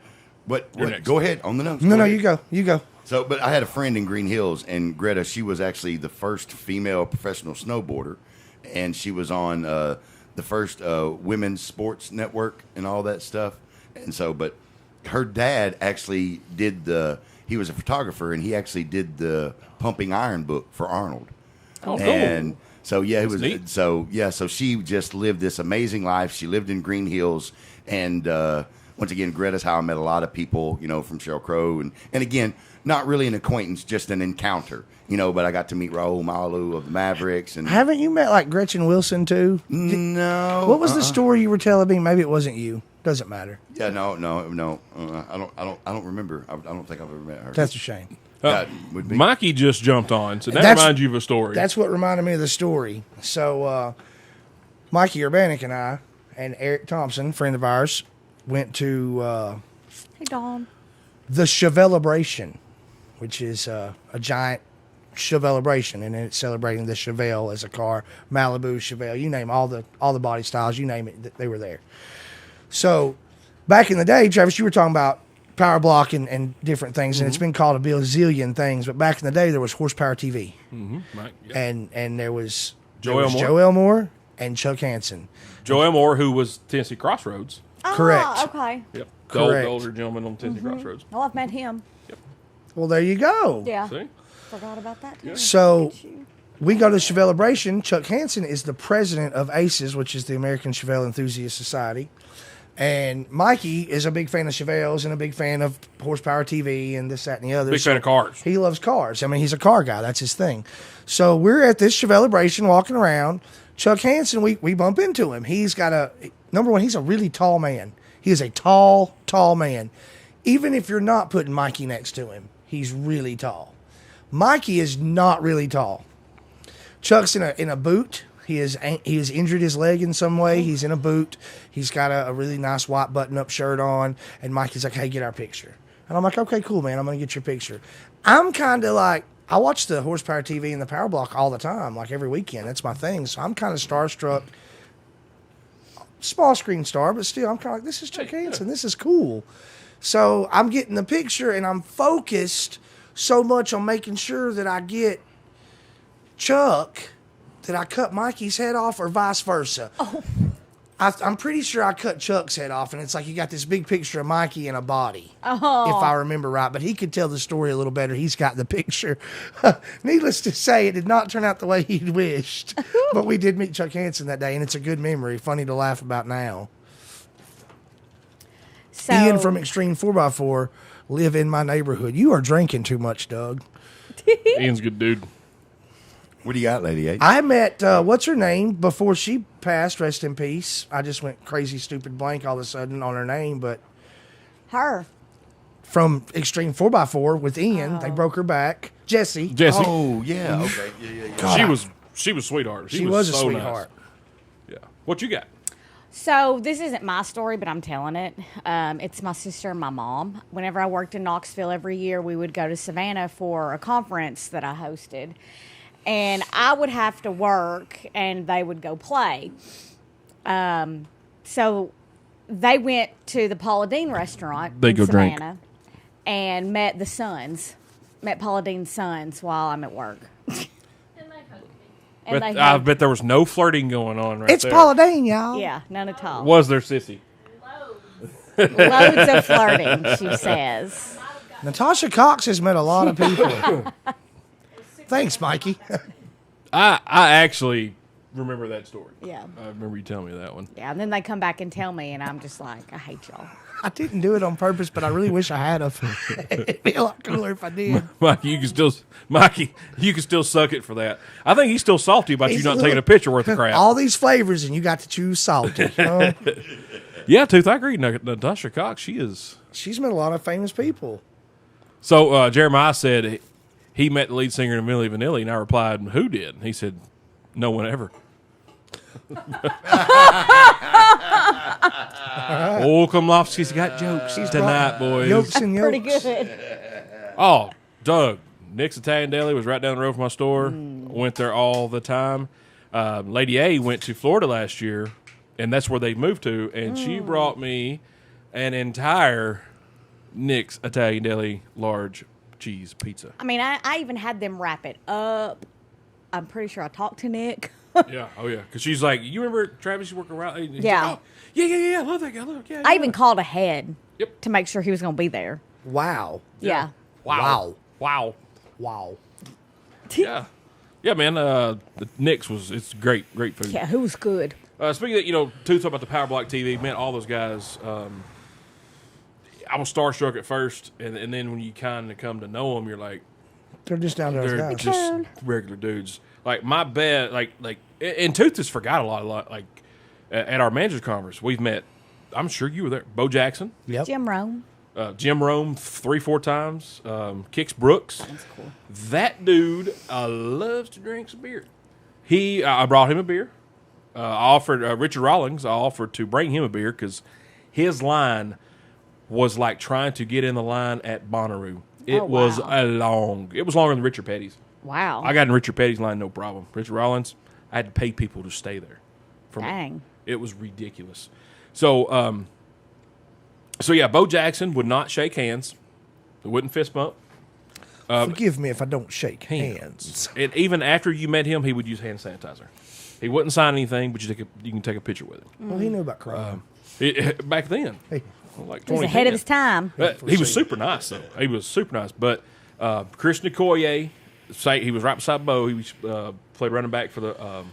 What? next. Go ahead on the nose. No, Go ahead. you go. You go. So, but I had a friend in Green Hills, and Greta, she was actually the first female professional snowboarder, and she was on the first women's sports network and all that stuff. And so, but her dad actually did he was a photographer, and he actually did the Pumping Iron book for Arnold. Oh, cool. And so, yeah, it was, neat. so she just lived this amazing life. She lived in Green Hills, and once again, Greta's how I met a lot of people, from Sheryl Crow, and again, not really an acquaintance, just an encounter, but I got to meet Raul Malu of the Mavericks, and Haven't you met like Gretchen Wilson too? no, What was the story you were telling me? Maybe it wasn't you. Doesn't matter. Yeah, no, I don't remember. I don't think I've ever met her. That's a shame. That would be. Mikey just jumped on, so that That's- reminds you of a story. That's what reminded me of the story. So, Mikey Urbanic and I and Eric Thompson, friend of ours, went to Hey, Dawn. the Chevelebration, which is a giant Chevelebration, and it's celebrating the Chevelle as a car, Malibu, Chevelle, you name all the body styles, you name it, they were there. So, back in the day, Travis, you were talking about power block and different things, and it's been called a bazillion things. But back in the day, there was Horsepower TV, Mike, yeah. and there was Joe Elmore. Joe Elmore and Chuck Hansen. Joe Elmore, who was Tennessee Crossroads. Correct. Ah, okay. Yep. Correct. The older gentleman on Tennessee Crossroads. Well, I've met him. Well, there you go. Yeah. See? Forgot about that too. So we go to Chevelebration. Chuck Hansen is the president of ACES, which is the American Chevelle Enthusiast Society. And Mikey is a big fan of Chevelles and a big fan of Horsepower TV and this, that, and the other. Big fan of cars. He loves cars. I mean, he's a car guy. That's his thing. So we're at this Chevelebration walking around. Chuck Hansen, we bump into him. He's got number one, he's a really tall man. He is a tall, tall man. Even if you're not putting Mikey next to him, he's really tall. Mikey is not really tall. Chuck's in a boot. He has injured his leg in some way. He's in a boot. He's got a really nice white button-up shirt on. And Mikey's like, hey, get our picture. And I'm like, okay, cool, man. I'm going to get your picture. I'm kind of like, I watch the Horsepower TV and the Power Block all the time, like every weekend. That's my thing. So I'm kind of starstruck. Small screen star, but still, I'm kind of like, this is Chuck Hansen. This is cool. So I'm getting the picture, and I'm focused so much on making sure that I get Chuck that I cut Mikey's head off, or vice versa. I'm pretty sure I cut Chuck's head off, and it's like you got this big picture of Mikey in a body, Oh. if I remember right. But he could tell the story a little better. He's got the picture. Needless to say, it did not turn out the way he'd wished. But we did meet Chuck Hanson that day, and it's a good memory, funny to laugh about now. So, Ian from Extreme 4x4 live in my neighborhood. You are drinking too much, Doug. Ian's a good dude. What do you got, Lady H? I met, what's her name, before she passed, rest in peace. I just went crazy, stupid blank all of a sudden on her name, but her. from Extreme 4x4 with Ian, they broke her back. Jessie. Jesse, Oh, yeah. Okay. Yeah. God, she was sweetheart. she was a so sweetheart. Nice. Yeah. What you got? So this isn't my story, but I'm telling it. It's my sister and my mom. Whenever I worked in Knoxville every year, we would go to Savannah for a conference that I hosted. And I would have to work, and they would go play. So they went to the Paula Deen restaurant They in go drink. Savannah and met the sons, met Paula Deen's sons while I'm at work. And they hugged me. And But they I hugged- bet there was no flirting going on right It's there. Paula Deen, y'all. yeah, none at all. Was there, sissy? Loads. Loads of flirting, she says. Natasha Cox has met a lot of people. Thanks, Mikey. I actually remember that story. Yeah. I remember you telling me that one. Yeah, and then they come back and tell me, and I'm just like, I hate y'all. I didn't do it on purpose, but I really wish I had. It'd be a lot cooler if I did. Mikey, you can still suck it for that. I think he's still salty about you He's not a taking a little- picture worth of crap. All these flavors, and you got to choose salty. Yeah, Tooth, I agree. Natasha Cox, she is. She's met a lot of famous people. So Jeremiah said he met the lead singer of Milli Vanilli, and I replied, "Who did?" He said, "No one ever." Oh, Komlovsky's got jokes tonight, boys. Yolks and yolks. Pretty good. Oh, Doug, Nick's Italian Deli was right down the road from my store. Went there all the time. Lady A went to Florida last year, and that's where they moved to. And she brought me an entire Nick's Italian Deli large cheese pizza. I mean, I even had them wrap it up. I'm pretty sure I talked to Nick. Yeah, oh yeah, because she's like, you remember Travis? You work around? He's Yeah. like, oh, yeah. I love that guy. Look, yeah. I even called ahead Yep. to make sure he was going to be there. Wow. Yeah. Wow. Wow. Yeah. Yeah, man. The Nick's it's great food. Yeah, who was good? Speaking of that, Tooth about the Power Block TV, man, all those guys. I was starstruck at first, and then when you kind of come to know them, you're like, They're just down there they're guys. just regular dudes. Like my bet, and Tooth has forgot a lot. Like at our managers conference, we've met. I'm sure you were there. Bo Jackson, Yep. Jim Rome. Jim Rome 3-4 times. Kix Brooks. That's cool. That dude loves to drink some beer. I brought him a beer. I offered Richard Rawlings. I offered to bring him a beer because his line was like trying to get in the line at Bonnaroo. It Oh, was wow. It was longer than Richard Petty's. Wow. I got in Richard Petty's line, no problem. Richard Rollins, I had to pay people to stay there. Dang. It was ridiculous. So yeah, Bo Jackson would not shake hands. He wouldn't fist bump. Forgive me if I don't shake hands. And even after you met him, he would use hand sanitizer. He wouldn't sign anything, but you can take a picture with him. Well, he knew about crime. Back then, Hey, like He was ahead of 2010. his time. He was super nice, though. He was super nice. But Chris Nicoye, he was right beside Bo. He was, played running back for the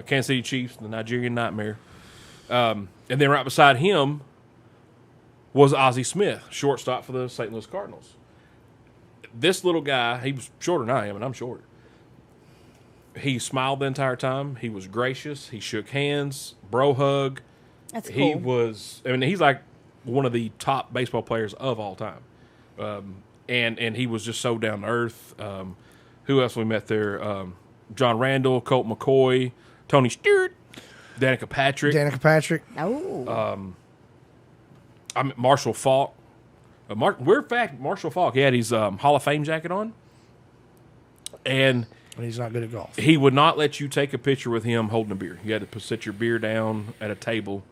Kansas City Chiefs, the Nigerian Nightmare. And then right beside him was Ozzie Smith, shortstop for the St. Louis Cardinals. This little guy, he was shorter than I am, and I'm shorter. He smiled the entire time. He was gracious. He shook hands, bro hug. That's cool. He was, he's like one of the top baseball players of all time. And he was just so down to earth. Who else we met there? John Randall, Colt McCoy, Tony Stewart, Danica Patrick. Danica Patrick. Oh. Marshall Falk. Weird fact, Marshall Falk, he had his Hall of Fame jacket on. And And he's not good at golf. he would not let you take a picture with him holding a beer. You had to sit your beer down at a table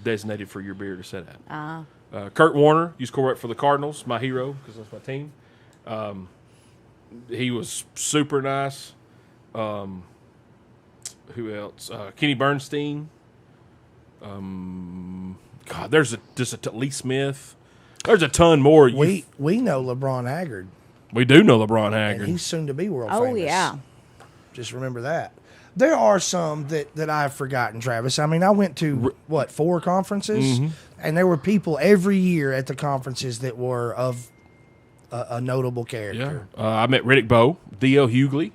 designated for your beer to sit at. Kurt Warner used to score for the Cardinals, my hero, because that's my team. He was super nice. Who else? Kenny Bernstein. God, there's Lee Smith. There's a ton more. We know LeBron Haggard, We do know LeBron and Haggard. he's soon to be world Oh famous. yeah. Just remember that. There are some that I've forgotten, Travis. I mean, I went to, 4 conferences, and there were people every year at the conferences that were of a notable Yeah, character. I met Riddick Bowe, D.L. Hughley.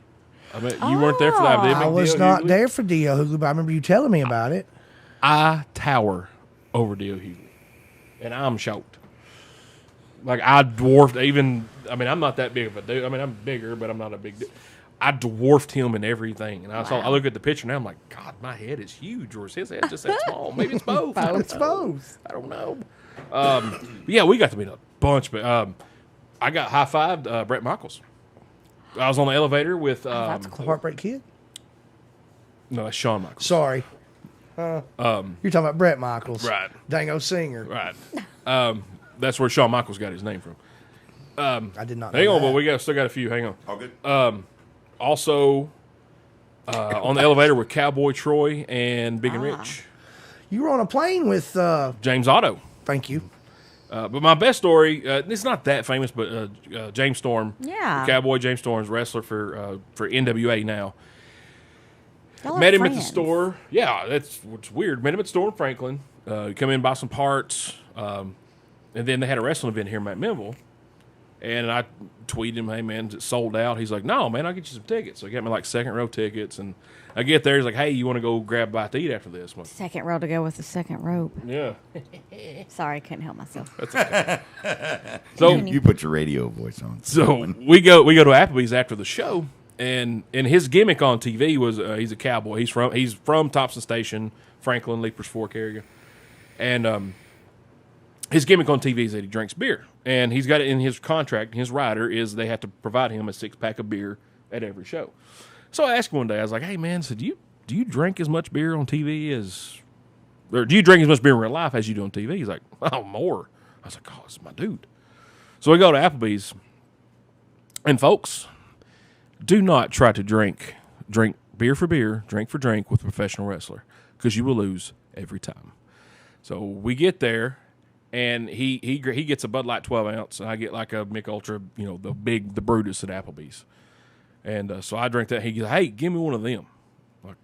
I bet you weren't there for that. Did you I meet was D.L. not Hughley? there for D.L. Hughley, but I remember you telling me about it. I tower over D.L. Hughley, and I'm shocked. Like I dwarfed even. I mean, I'm not that big of a dude. I mean, I'm bigger, but I'm not a big dude. I dwarfed him in everything, and I look at the picture now. I'm like, God, my head is huge, or is his head just that small? Maybe it's both. I don't know. I don't know. Yeah, we got to meet a bunch, but I got high fived Brett Michaels. I was on the elevator with The Heartbreak Kid? no, that's Shawn Michaels. Sorry. You're talking about Brett Michaels. Right. Dango Singer. Right. That's where Shawn Michaels got his name from. I did not know Hang on, that. but we still got a few. Hang on. All good. Also, on the elevator with Cowboy Troy and Big and Rich, You were on a plane with, James Otto. thank you. But my best story, it's not that famous, but James Storm, Yeah. Cowboy James Storm's wrestler for NWA now. Y'all are Met him at the friends. store. Yeah, that's what's weird. Met him at the store in Franklin. Come in, buy some parts, and then they had a wrestling event here in McMinnville. And I tweeted him, "Hey man, it's sold out." He's like, "No, man, I'll get you some tickets." So he got me like second row tickets, and I get there. He's like, "Hey, you want to go grab a bite to eat after this?" I'm like, Second row to go with the second rope. yeah. Sorry, couldn't help myself. So You put your radio voice on. So we go to Applebee's after the show, and his gimmick on TV was he's a cowboy. He's from Thompson Station, Franklin, Leapers Fork area, and his gimmick on TV is that he drinks beer, and he's got it in his contract. His rider is they have to provide him a 6-pack of beer at every show. So I asked him one day, I was like, "Hey man, so do you drink as much beer on TV or do you drink as much beer in real life as you do on TV?" He's like, "Oh, more." I was like, "Oh, this is my dude." So we go to Applebee's, and folks, do not try to drink beer for beer, drink for drink with a professional wrestler, because you will lose every time. So we get there, and he gets a Bud Light 12 ounce, and I get like a Mick Ultra, the Brutus at Applebee's, and so I drink that. He goes, "Hey, give me one of them." Like,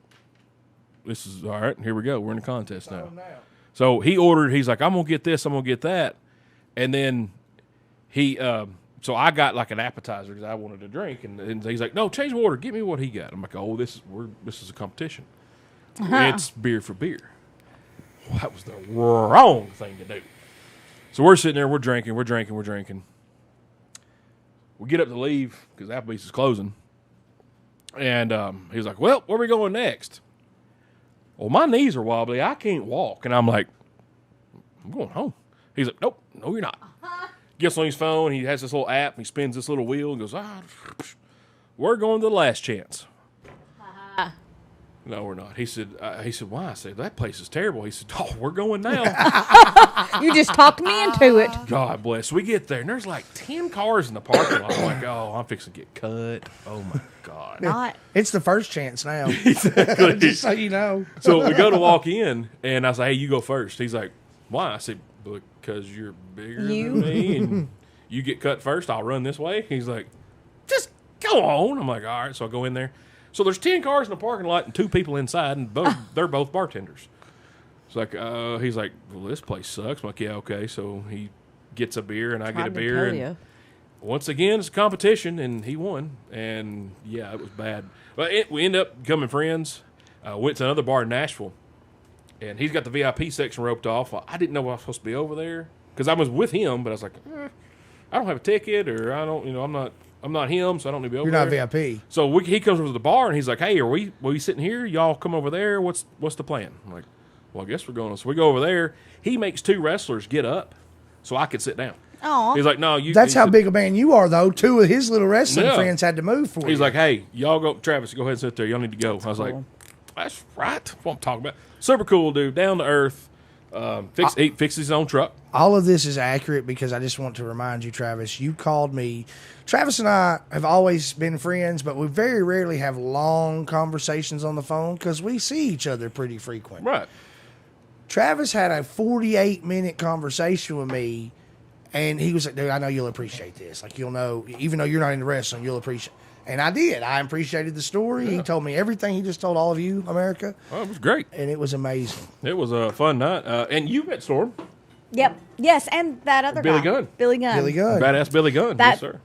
this is all right. Here we go. We're in a contest now. So he ordered. He's like, "I'm gonna get this. I'm gonna get that," and then he. So I got like an appetizer because I wanted to drink, and he's like, "No, change my order. Give me what he got." I'm like, "Oh, this is a competition. It's beer for beer." Well, that was the wrong thing to do. So we're sitting there, we're drinking. We get up to leave because Applebee's is closing, and he's like, "Well, where are we going next?" Well, my knees are wobbly. I can't walk, and I'm like, "I'm going home." He's like, "Nope, no, you're not." Gets on his phone. He has this little app. And he spins this little wheel and goes, "We're going to the Last Chance." No, we're not. He said, "Why?" I said, "That place is terrible." He said, "Oh, we're going now." You just talked me into it. God bless. We get there, and there's like 10 cars in the parking lot. I'm like, "Oh, I'm fixing to get cut." Oh, my God. Not. It's the first chance now. Exactly. Just so you know. So we go to walk in, and I say, "Hey, you go first." He's like, "Why?" I said, "Because you're bigger than me, and you get cut first. I'll run this way." He's like, "Just go on." I'm like, "All right." So I go in there. So there's 10 cars in the parking lot and 2 people inside, and they're both bartenders. It's like, he's like, "Well, this place sucks." I'm like, "Yeah, okay." So he gets a beer, and I get a beer. And once again, it's a competition, and he won. And, yeah, it was bad. But we end up becoming friends. Went to another bar in Nashville, and he's got the VIP section roped off. I didn't know I was supposed to be over there because I was with him, but I was like, I don't have a ticket, or I don't, I'm not him, so I don't need to be over You're there. not VIP. So he comes over to the bar, and he's like, "Hey, are we sitting here? Y'all come over there. What's the plan?" I'm like, "Well, I guess we're going." So we go over there. He makes 2 wrestlers get up so I could sit down. Aw. He's like, "No, you." That's he how said- big a man you are, though. 2 of his little wrestling Yeah. friends had to move for you. He's like, "Hey, y'all go, Travis, go ahead and sit there. Y'all need to go." I was like, "That's right. That's what I'm talking about." Super cool dude, down to earth. He fixes his own truck. all of this is accurate because I just want to remind you, Travis, you called me. Travis and I have always been friends, but we very rarely have long conversations on the phone because we see each other pretty frequent. Right. Travis had a 48-minute conversation with me, and he was like, dude, I know you'll appreciate this. Like, you'll know, even though you're not into wrestling, you'll appreciate. And I did. I appreciated the story. He told me everything he just told all of you, America, Oh, it was great. and it was amazing. It was a fun night. And you met Storm. Yep. Yes, and that other Billy guy. Gunn. Billy Gunn. Billy Gunn. Badass Billy Gunn. That- Yes, sir.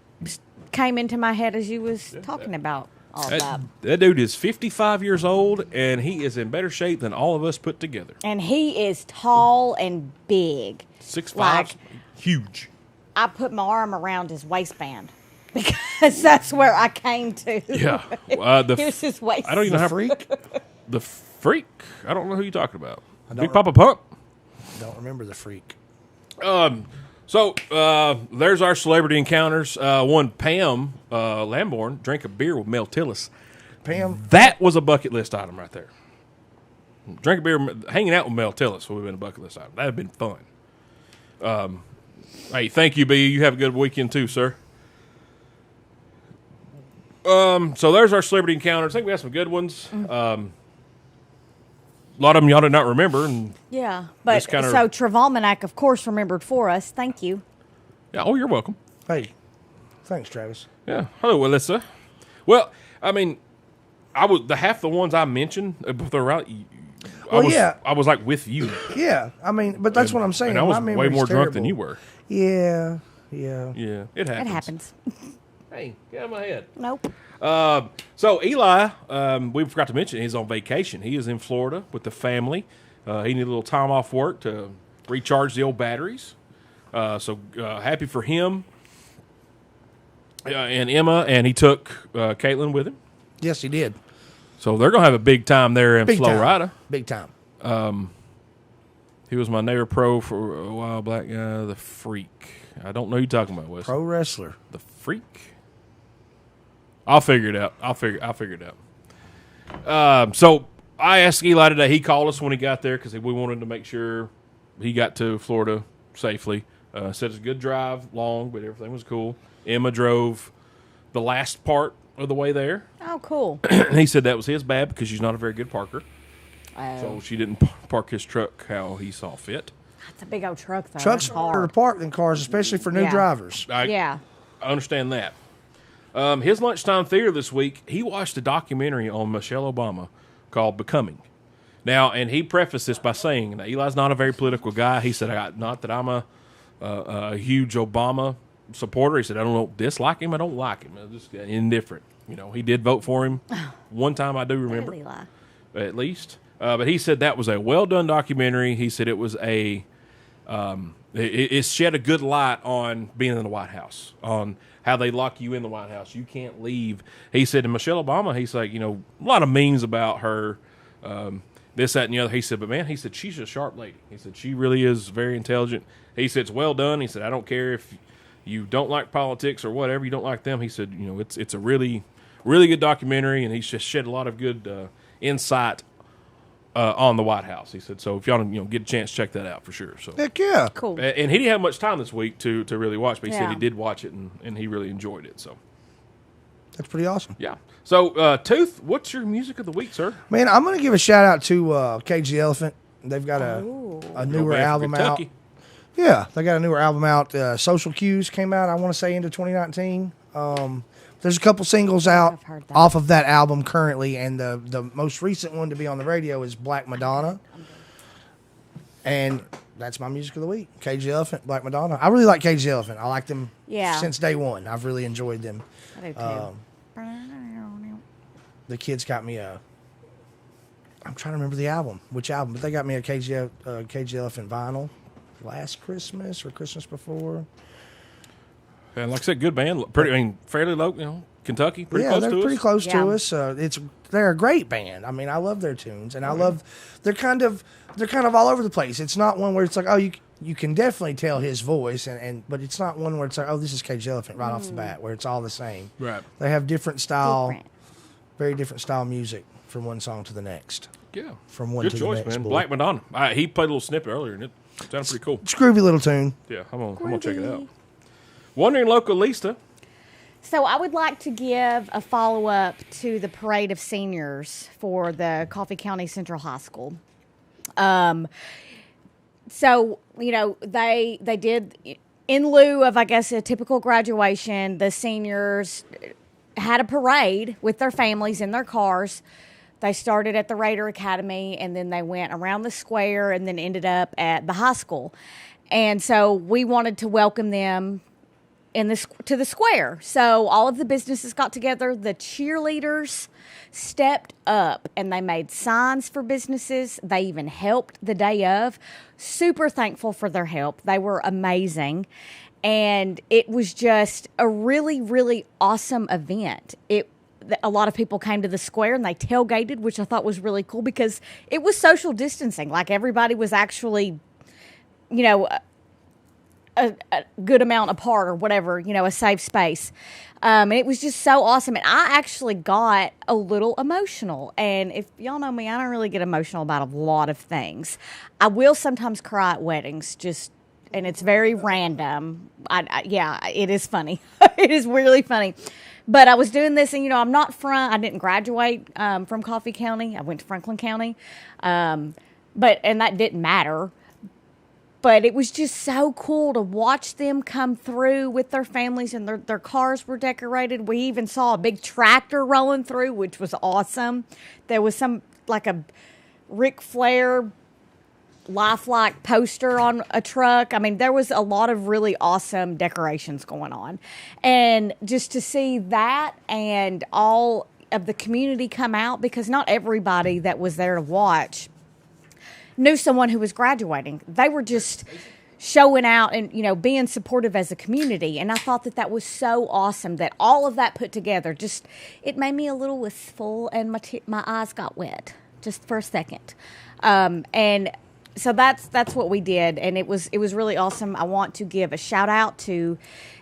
Came into my head as you was talking about all of that. That dude is 55 years old, and he is in better shape than all of us put together. And he is tall and big. 6'5", Like- huge. I put my arm around his waistband because that's where I came to. Yeah. Here's his waist. I don't even know how Freak? the freak. I don't know who you're talking about. don't Big Papa Pump. Don't remember the freak. So there's our celebrity encounters. One Pam Lamborn drank a beer with Mel Tillis. Pam, That was a bucket list item right there. Drink a beer, hanging out with Mel Tillis would have been a bucket list item. That would have been fun. Hey, thank you, B. You have a good weekend too, sir. So there's our celebrity encounters. I think we have some good ones. A lot of them y'all did not remember, and Yeah, but This kinda- so Travolmanac, of course, remembered for us. Thank you. yeah. Oh, you're welcome. hey, thanks, Travis. Yeah. Hello, Alyssa. Well, I mean, I was half the ones I mentioned. They're out. Well, yeah. I was like with you. Yeah, I mean, but that's what I'm saying. And I was My way memory's more drunk than terrible. you were. Yeah. Yeah, it happens. It happens. Hey, get out of my head. Nope. So Eli, we forgot to mention he's on vacation. He is in Florida with the family. He needed a little time off work to recharge the old batteries. So happy for him and Emma, and he took Caitlin with him. Yes, he did. So they're gonna have a big time there in Big Florida. time. Big time. He was my neighbor pro for a while. Black guy, the freak. I don't know who you're talking about, Wes. Pro wrestler. The freak. I'll figure it out. I'll figure it out. So I asked Eli today. He called us when he got there because we wanted to make sure he got to Florida safely. Said it's a good drive, long, but everything was cool. Emma drove the last part of the way there. Oh, cool. And he said that was his bad because she's not a very good parker. Oh, So she didn't park his truck how he saw fit. it's a big old truck, though. Trucks That's are hard. parked than cars, especially for new Yeah. drivers. Yeah. I understand that. His lunchtime theater this week, he watched a documentary on Michelle Obama called Becoming. Now, and he prefaced this by saying, now, Eli's not a very political guy. He said, not that I'm a huge Obama supporter. He said, I don't dislike him. I don't like him. I'm just indifferent. You know, he did vote for him one time, I do remember, Really lie. at least. But he said that was a well-done documentary. He said it was it shed a good light on being in the White House, on how they lock you in the White House. You can't leave. He said to Michelle Obama, he's like, a lot of memes about her, this, that, and the other. He said, but man, he said, she's a sharp lady. He said, she really is very intelligent. He said, it's well done. He said, I don't care if you don't like politics or whatever, you don't like them. He said, it's a really, really good documentary, and he's just shed a lot of good insight on the White House. He said, so if y'all get a chance, check that out for sure. So, Heck yeah. Cool. and he didn't have much time this week to really watch, but he said Yeah. he did watch it and he really enjoyed it. So, That's pretty awesome. yeah. So, Tooth, what's your music of the week, sir? Man, I'm going to give a shout out to Cage the Elephant. They've got a Ooh. newer Go back to album Kentucky. out. Yeah, they got a newer album out. Social Cues came out, I want to say, into 2019. There's a couple singles out I've heard that. off of that album currently, and the most recent one to be on the radio is Black Madonna. And that's my music of the week. Cage the Elephant, Black Madonna. I really like Cage the Elephant. I like them Yeah. since day one. I've really enjoyed them. I do too. The kids got me a. I'm trying to remember the album, which album, but they got me a Cage the Elephant vinyl last Christmas or Christmas before. And like I said, good band. Fairly low, Kentucky, pretty Yeah, close they're to pretty us. close Yeah. to us. They're a great band. I mean, I love their tunes, and I love they're kind of all over the place. It's not one where it's like, oh, you can definitely tell his voice, but it's not one where it's like, oh, this is Cage the Elephant right off the bat, where it's all the same. Right. They have different style, Different. very different style music from one song to the next. Yeah. From one good to choice, the next. man. boy. Black Madonna. He played a little snippet earlier, and it sounded pretty cool. It's a groovy little tune. Yeah, I'm gonna check it out. Wandering Localista. So I would like to give a follow-up to the parade of seniors for the Coffee County Central High School. so they did, in lieu of, I guess, a typical graduation, the seniors had a parade with their families in their cars. They started at the Raider Academy, and then they went around the square and then ended up at the high school. And so we wanted to welcome them to the square. So all of the businesses got together. The cheerleaders stepped up and they made signs for businesses. They even helped the day of. Super thankful for their help. They were amazing. And it was just a really, really awesome event. A lot of people came to the square and they tailgated, which I thought was really cool because it was social distancing. Like everybody was actually, a good amount apart or whatever, a safe space. And it was just so awesome. And I actually got a little emotional. And if y'all know me, I don't really get emotional about a lot of things. I will sometimes cry at weddings, and it's very random. It is funny. It is really funny. But I was doing this, and, I didn't graduate from Coffee County. I went to Franklin County. And that didn't matter. But it was just so cool to watch them come through with their families, and their cars were decorated. We even saw a big tractor rolling through, which was awesome. There was like a Ric Flair lifelike poster on a truck. I mean, there was a lot of really awesome decorations going on. And just to see that and all of the community come out, because not everybody that was there to watch knew someone who was graduating. They were just showing out and, being supportive as a community. And I thought that was so awesome that all of that put together, it made me a little wistful, and my eyes got wet just for a second. And so that's what we did. And it was really awesome. I want to give a shout out to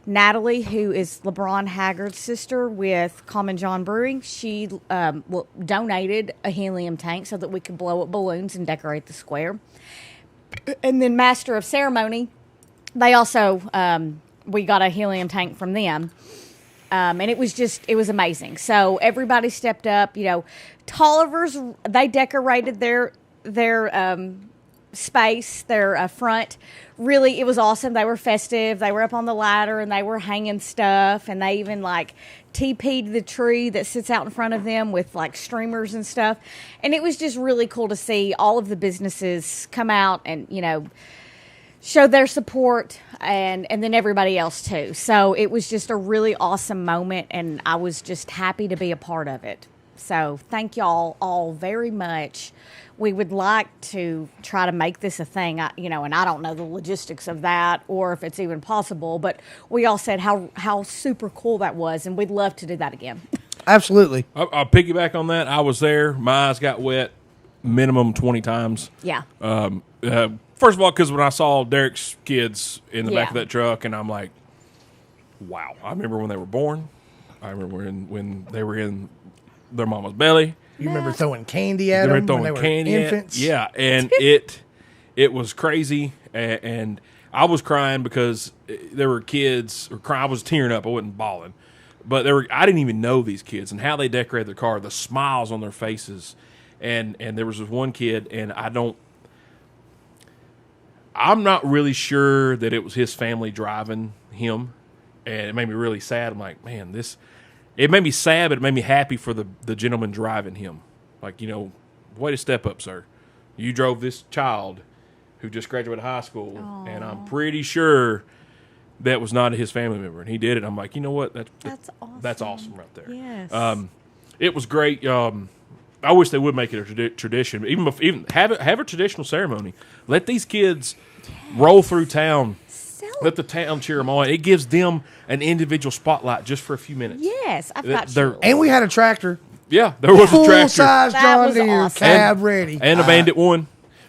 Natalie, who is LeBron Haggard's sister with Common John Brewing. She donated a helium tank so that we could blow up balloons and decorate the square. And then Master of Ceremony, they also, we got a helium tank from them. And it was amazing. So everybody stepped up. Tolliver's, they decorated their space, their front. Really, it was awesome. They were festive. They were up on the ladder and they were hanging stuff, and they even TP'd the tree that sits out in front of them with streamers and stuff. And it was just really cool to see all of the businesses come out and show their support, and then everybody else too. So it was just a really awesome moment, and I was just happy to be a part of it. So thank y'all all very much. We would like to try to make this a thing, and I don't know the logistics of that or if it's even possible, but we all said how super cool that was, and we'd love to do that again. Absolutely. I'll piggyback on that. I was there. My eyes got wet minimum 20 times. Yeah. First of all, because when I saw Derek's kids in the back of that truck, and I'm like, wow. I remember when they were born. I remember when they were in their mama's belly. You remember throwing candy at them when they were infants? Yeah, and it was crazy, and I was crying because there were kids, I was tearing up. I wasn't bawling, but I didn't even know these kids and how they decorated their car, the smiles on their faces, and there was this one kid, and I'm not really sure that it was his family driving him, and it made me really sad. I'm like, man, it made me sad, but it made me happy for the gentleman driving him. Way to step up, sir. You drove this child who just graduated high school, Aww. And I'm pretty sure that was not his family member. And he did it. I'm like, you know what? That's awesome. That's awesome right there. Yes. It was great. I wish they would make it a tradition. Even have a traditional ceremony. Let these kids roll through town. Let the town cheer them on. It gives them an individual spotlight just for a few minutes. Yes, I've got you. And we had a tractor. Yeah, there was a tractor. Full-size John was Deere, awesome. cab ready. And a Bandit one.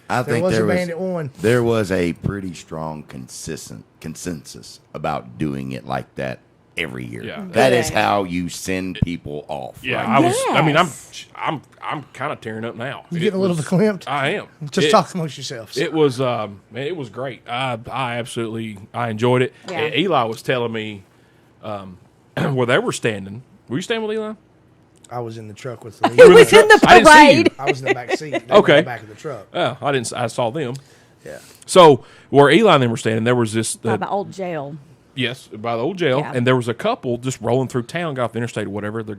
I think there was a Bandit one. There was a pretty strong consensus about doing it like that every year. Yeah. That is Good. how you send people off. Yeah, right? I was. I mean, Yes. I'm kind of tearing up now. You getting a little verklempt? I am. Just talk amongst yourselves. It was man, it was great. I absolutely enjoyed it. Yeah. Eli was telling me where they were standing. Were you standing with Eli? I was in the truck with It was in the I didn't see you. parade. I was in the back seat. They were Okay. in the back of the truck. Oh, I didn't. I saw them. Yeah. So where Eli and them were standing, there was this. By the old jail. Yes, by the old jail. Yeah. And there was a couple just rolling through town, got off the interstate or whatever. They're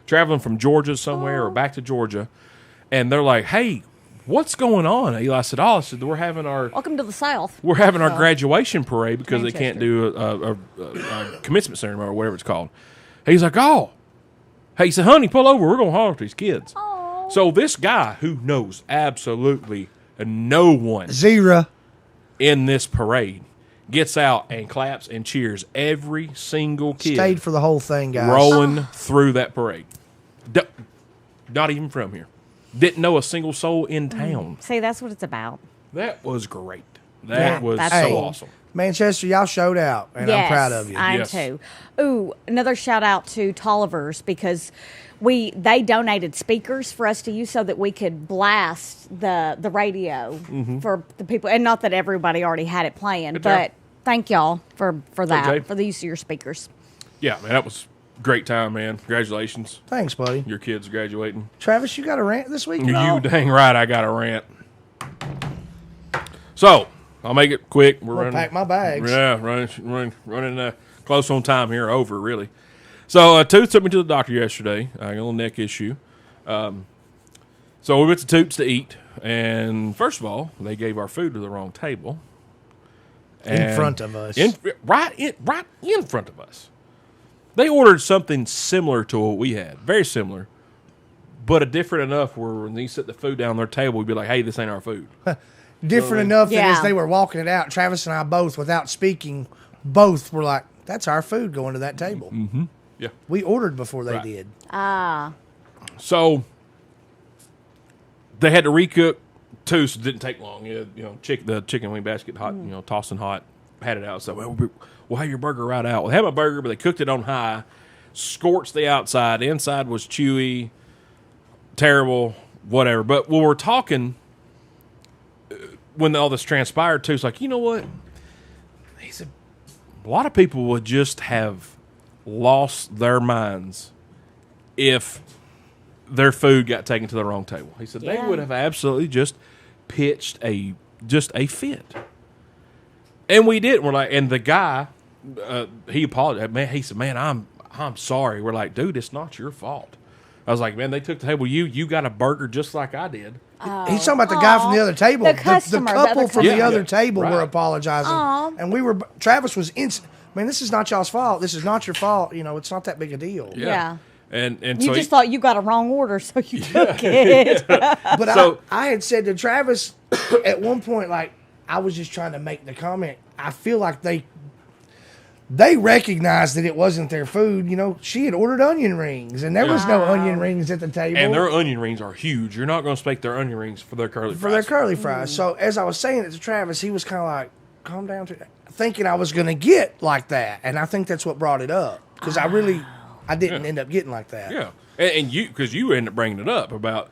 traveling from Georgia somewhere or back to Georgia. And they're like, hey, what's going on? Eli said, we're having our Welcome to the South. graduation parade because they can't do a commencement ceremony or whatever it's called. He's like, oh. Hey, he said, honey, pull over. We're going to holler at these kids. Oh. So this guy who knows absolutely no one Zero. in this parade gets out and claps and cheers every single kid Stayed for the whole thing, guys. rolling through that parade. Not even from here. Didn't know a single soul in town. See, that's what it's about. That was great. Yeah, That was that's so cool. awesome. Manchester, y'all showed out, and I'm proud of you. I am Yes. too. Ooh, another shout out to Tollivers because they donated speakers for us to use so that we could blast the radio for the people, and not that everybody already had it playing, Good but job. thank y'all for that, Jay. for the use of your speakers. Yeah, man, that was a great time, man. Congratulations. Thanks, buddy. Your kids graduating. Travis, you got a rant this week? at You all? dang right, I got a rant. So, I'll make it quick. We're I'm gonna running. pack my bags. Yeah, running close on time here. Over, really. So, Toots took me to the doctor yesterday. I got a little neck issue. So, we went to Toots to eat. And first of all, they gave our food to the wrong table. In front of us. Right in front of us. They ordered something similar to what we had. Very similar. But a different enough where when they set the food down on their table, we'd be like, hey, this ain't our food. Different enough that Yeah. as they were walking it out, Travis and I both, without speaking, both were like, that's our food going to that table. Yeah. We ordered before they Right. did. So they had to recook two, so it didn't take long. The chicken wing basket hot, tossing hot, had it out. So we'll have your burger right out. We'll have my burger, but they cooked it on high, scorched the outside. The inside was chewy, terrible, whatever. But when we're talking, when all this transpired too, it's like, you know what? He said, a lot of people would just have lost their minds if their food got taken to the wrong table. He said they Yeah. would have absolutely just pitched a fit. And we did. We're like, and the guy, he apologized. Man, he said, man, I'm sorry. We're like, dude, it's not your fault. I was like, man, they took the table. You got a burger just like I did. He's talking about the guy from the other table. The customer, the couple other from the customer. other Yeah, table were right. apologizing. And Travis was man, this is not y'all's fault. This is not your fault. It's not that big a deal. Yeah. And You so just thought you got a wrong order, so you took it. But So- I had said to Travis at one point, like, I was just trying to make the comment. I feel like they recognized that it wasn't their food. She had ordered onion rings, and there was no onion rings at the table. and their onion rings are huge. You're not going to spake their onion rings for their curly for fries. their curly fries. So as I was saying it to Travis, he was kind of like, calm down, thinking I was going to get like that. And I think that's what brought it up. Because I didn't end up getting like that. Yeah, and you, because you ended up bringing it up about,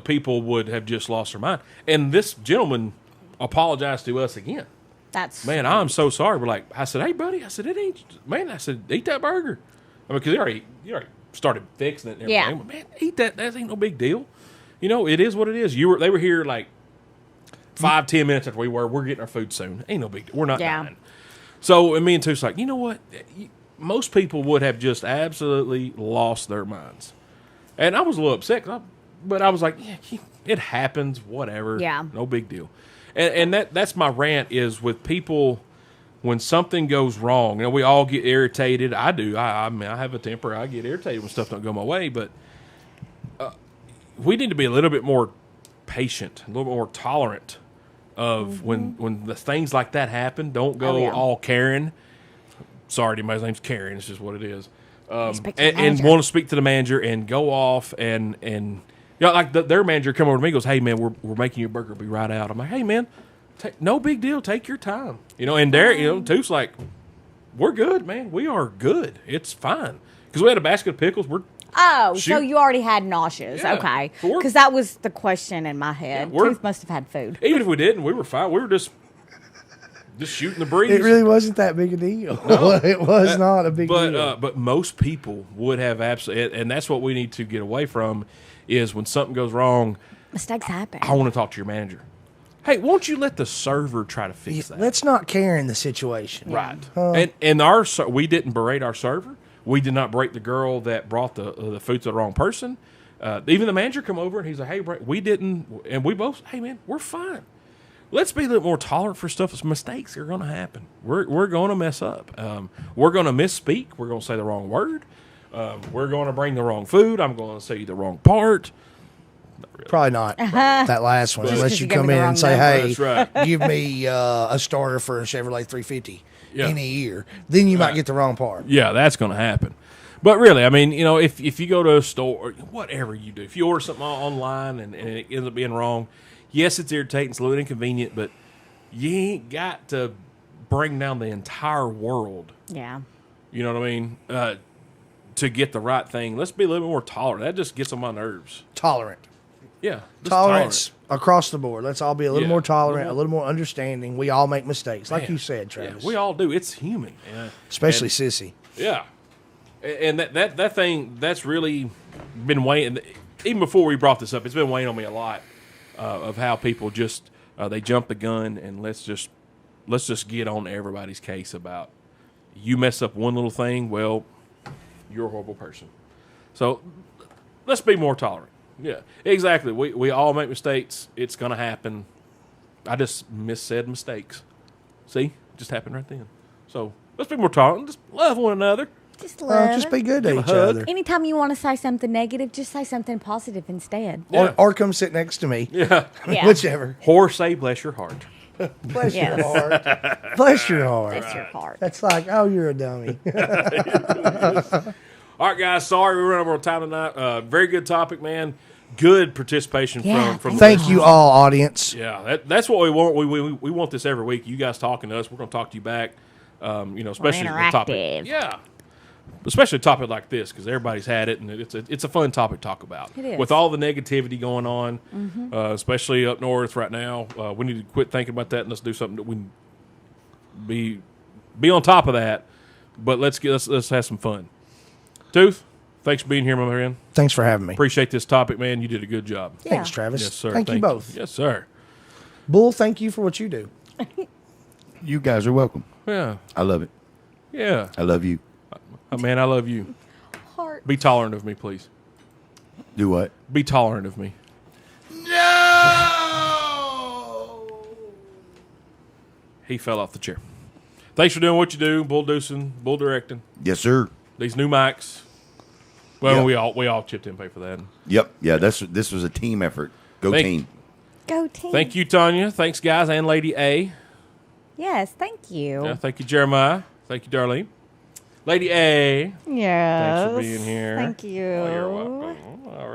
people would have just lost their mind. And this gentleman apologized to us again. That's Man, I'm so sorry. We're like, I said, hey, buddy. I said, it ain't, man. I said, eat that burger. I mean, because you already started fixing it and everything. Yeah. But man, eat that. That ain't no big deal. It is what it is. They were here like 5-10 minutes after we were. We're getting our food soon. Ain't no big deal. We're not Yeah. dying. So, and me and Too's like, you know what? Most people would have just absolutely lost their minds. And I was a little upset, but I was like, yeah, it happens, whatever. Yeah. No big deal. And that's my rant is with people when something goes wrong. We all get irritated. I do. I mean, I have a temper. I get irritated when stuff don't go my way. But we need to be a little bit more patient, a little bit more tolerant of when the things like that happen. Don't go yeah. all Karen. Sorry, my name's Karen. It's just what it is. Speak to the And manager. want to speak to the manager and go off and like their manager come over to me and goes, hey man, we're making your burger be right out. I'm like, hey man, no big deal. Take your time. And Derek, Tooth's like, we're good, man. We are good. It's fine. Because we had a basket of pickles. so Shoot. you already had nauseous. Yeah. Okay. We're- Because that was the question in my head. Yeah, we're- Tooth must have had food. Even if we didn't, we were fine. We were just shooting the breeze. It really wasn't that big a deal. It was not a big deal. But most people would have absolutely, and that's what we need to get away from, is when something goes wrong, Mistakes happen. I want to talk to your manager. Hey, won't you let the server try to fix that? Let's not care in the situation. Right. We didn't berate our server. We did not berate the girl that brought the food to the wrong person. Even the manager come over and he's like, "Hey, we didn't," and we both, "Hey, man, we're fine. Let's be a little more tolerant for stuff. Mistakes are going to happen. We're going to mess up. We're going to misspeak. We're going to say the wrong word. We're going to bring the wrong food. I'm going to say the wrong part." Probably not that last one, unless 'cause you you gave come me in the and wrong say, number. "Hey, That's right. give me a starter for a Chevrolet 350 Yeah. in a year." Then you might get the wrong part. Yeah, that's going to happen. But really, I mean, if you go to a store, or whatever you do, if you order something online and it ends up being wrong, yes, it's irritating, it's a little inconvenient, but you ain't got to bring down the entire world. Yeah. You know what I mean? To get the right thing, let's be a little bit more tolerant. That just gets on my nerves. Tolerant. Yeah, just Tolerance across the board. Let's all be a little Yeah. more tolerant, a little more understanding. We all make mistakes, like you said, Yeah, Travis. we all do. It's human. Especially And- Sissy. Yeah, and that thing that's really been weighing. Even before we brought this up, it's been weighing on me a lot of how people just they jump the gun and let's just get on everybody's case about you mess up one little thing. Well, you're a horrible person. So let's be more tolerant. Yeah, exactly. We all make mistakes. It's gonna happen. I just missaid mistakes. See, it just happened right then. So let's be more tolerant. Just love one another. Just love. Just be good to Give a each hug. other. Anytime you want to say something negative, just say something positive instead. Yeah. Or come sit next to me. Yeah. Yeah. Whichever. Or say bless your heart. Bless Yes. your heart. Bless your heart. That's your part. That's like, oh, you're a dummy. All right, guys. Sorry we ran over on time tonight. Very good topic, man. Good participation Yeah, from Thank you all, audience. Yeah, that's what we want. We want this every week. You guys talking to us. We're going to talk to you back. Especially the topic. interactive. Yeah. Especially a topic like this because everybody's had it and it's a fun topic to talk about. It is. With all the negativity going on, especially up north right now, we need to quit thinking about that and let's do something that we can be on top of that. But let's have some fun. Tooth, thanks for being here, my friend. Thanks for having me. Appreciate this topic, man. You did a good job. Yeah. Thanks, Travis. Yes, sir. Thank you both. Yes, sir. Bull, thank you for what you do. You guys are welcome. Yeah. I love it. Yeah. I love you. Man, I love you. Heart. Be tolerant of me, please. Do what? Be tolerant of me. No. He fell off the chair. Thanks for doing what you do, bull deucing, bull directing. Yes, sir. These new mics. Well, Yep. we all chipped in, pay for that. Yep. Yeah. This was a team effort. Go Thank- team. Go team. Thank you, Tanya. Thanks, guys, and Lady A. Yes, thank you. Yeah, thank you, Jeremiah. Thank you, Darlene. Lady A. Yes. Thanks for being here. Thank you. Oh, you're welcome. All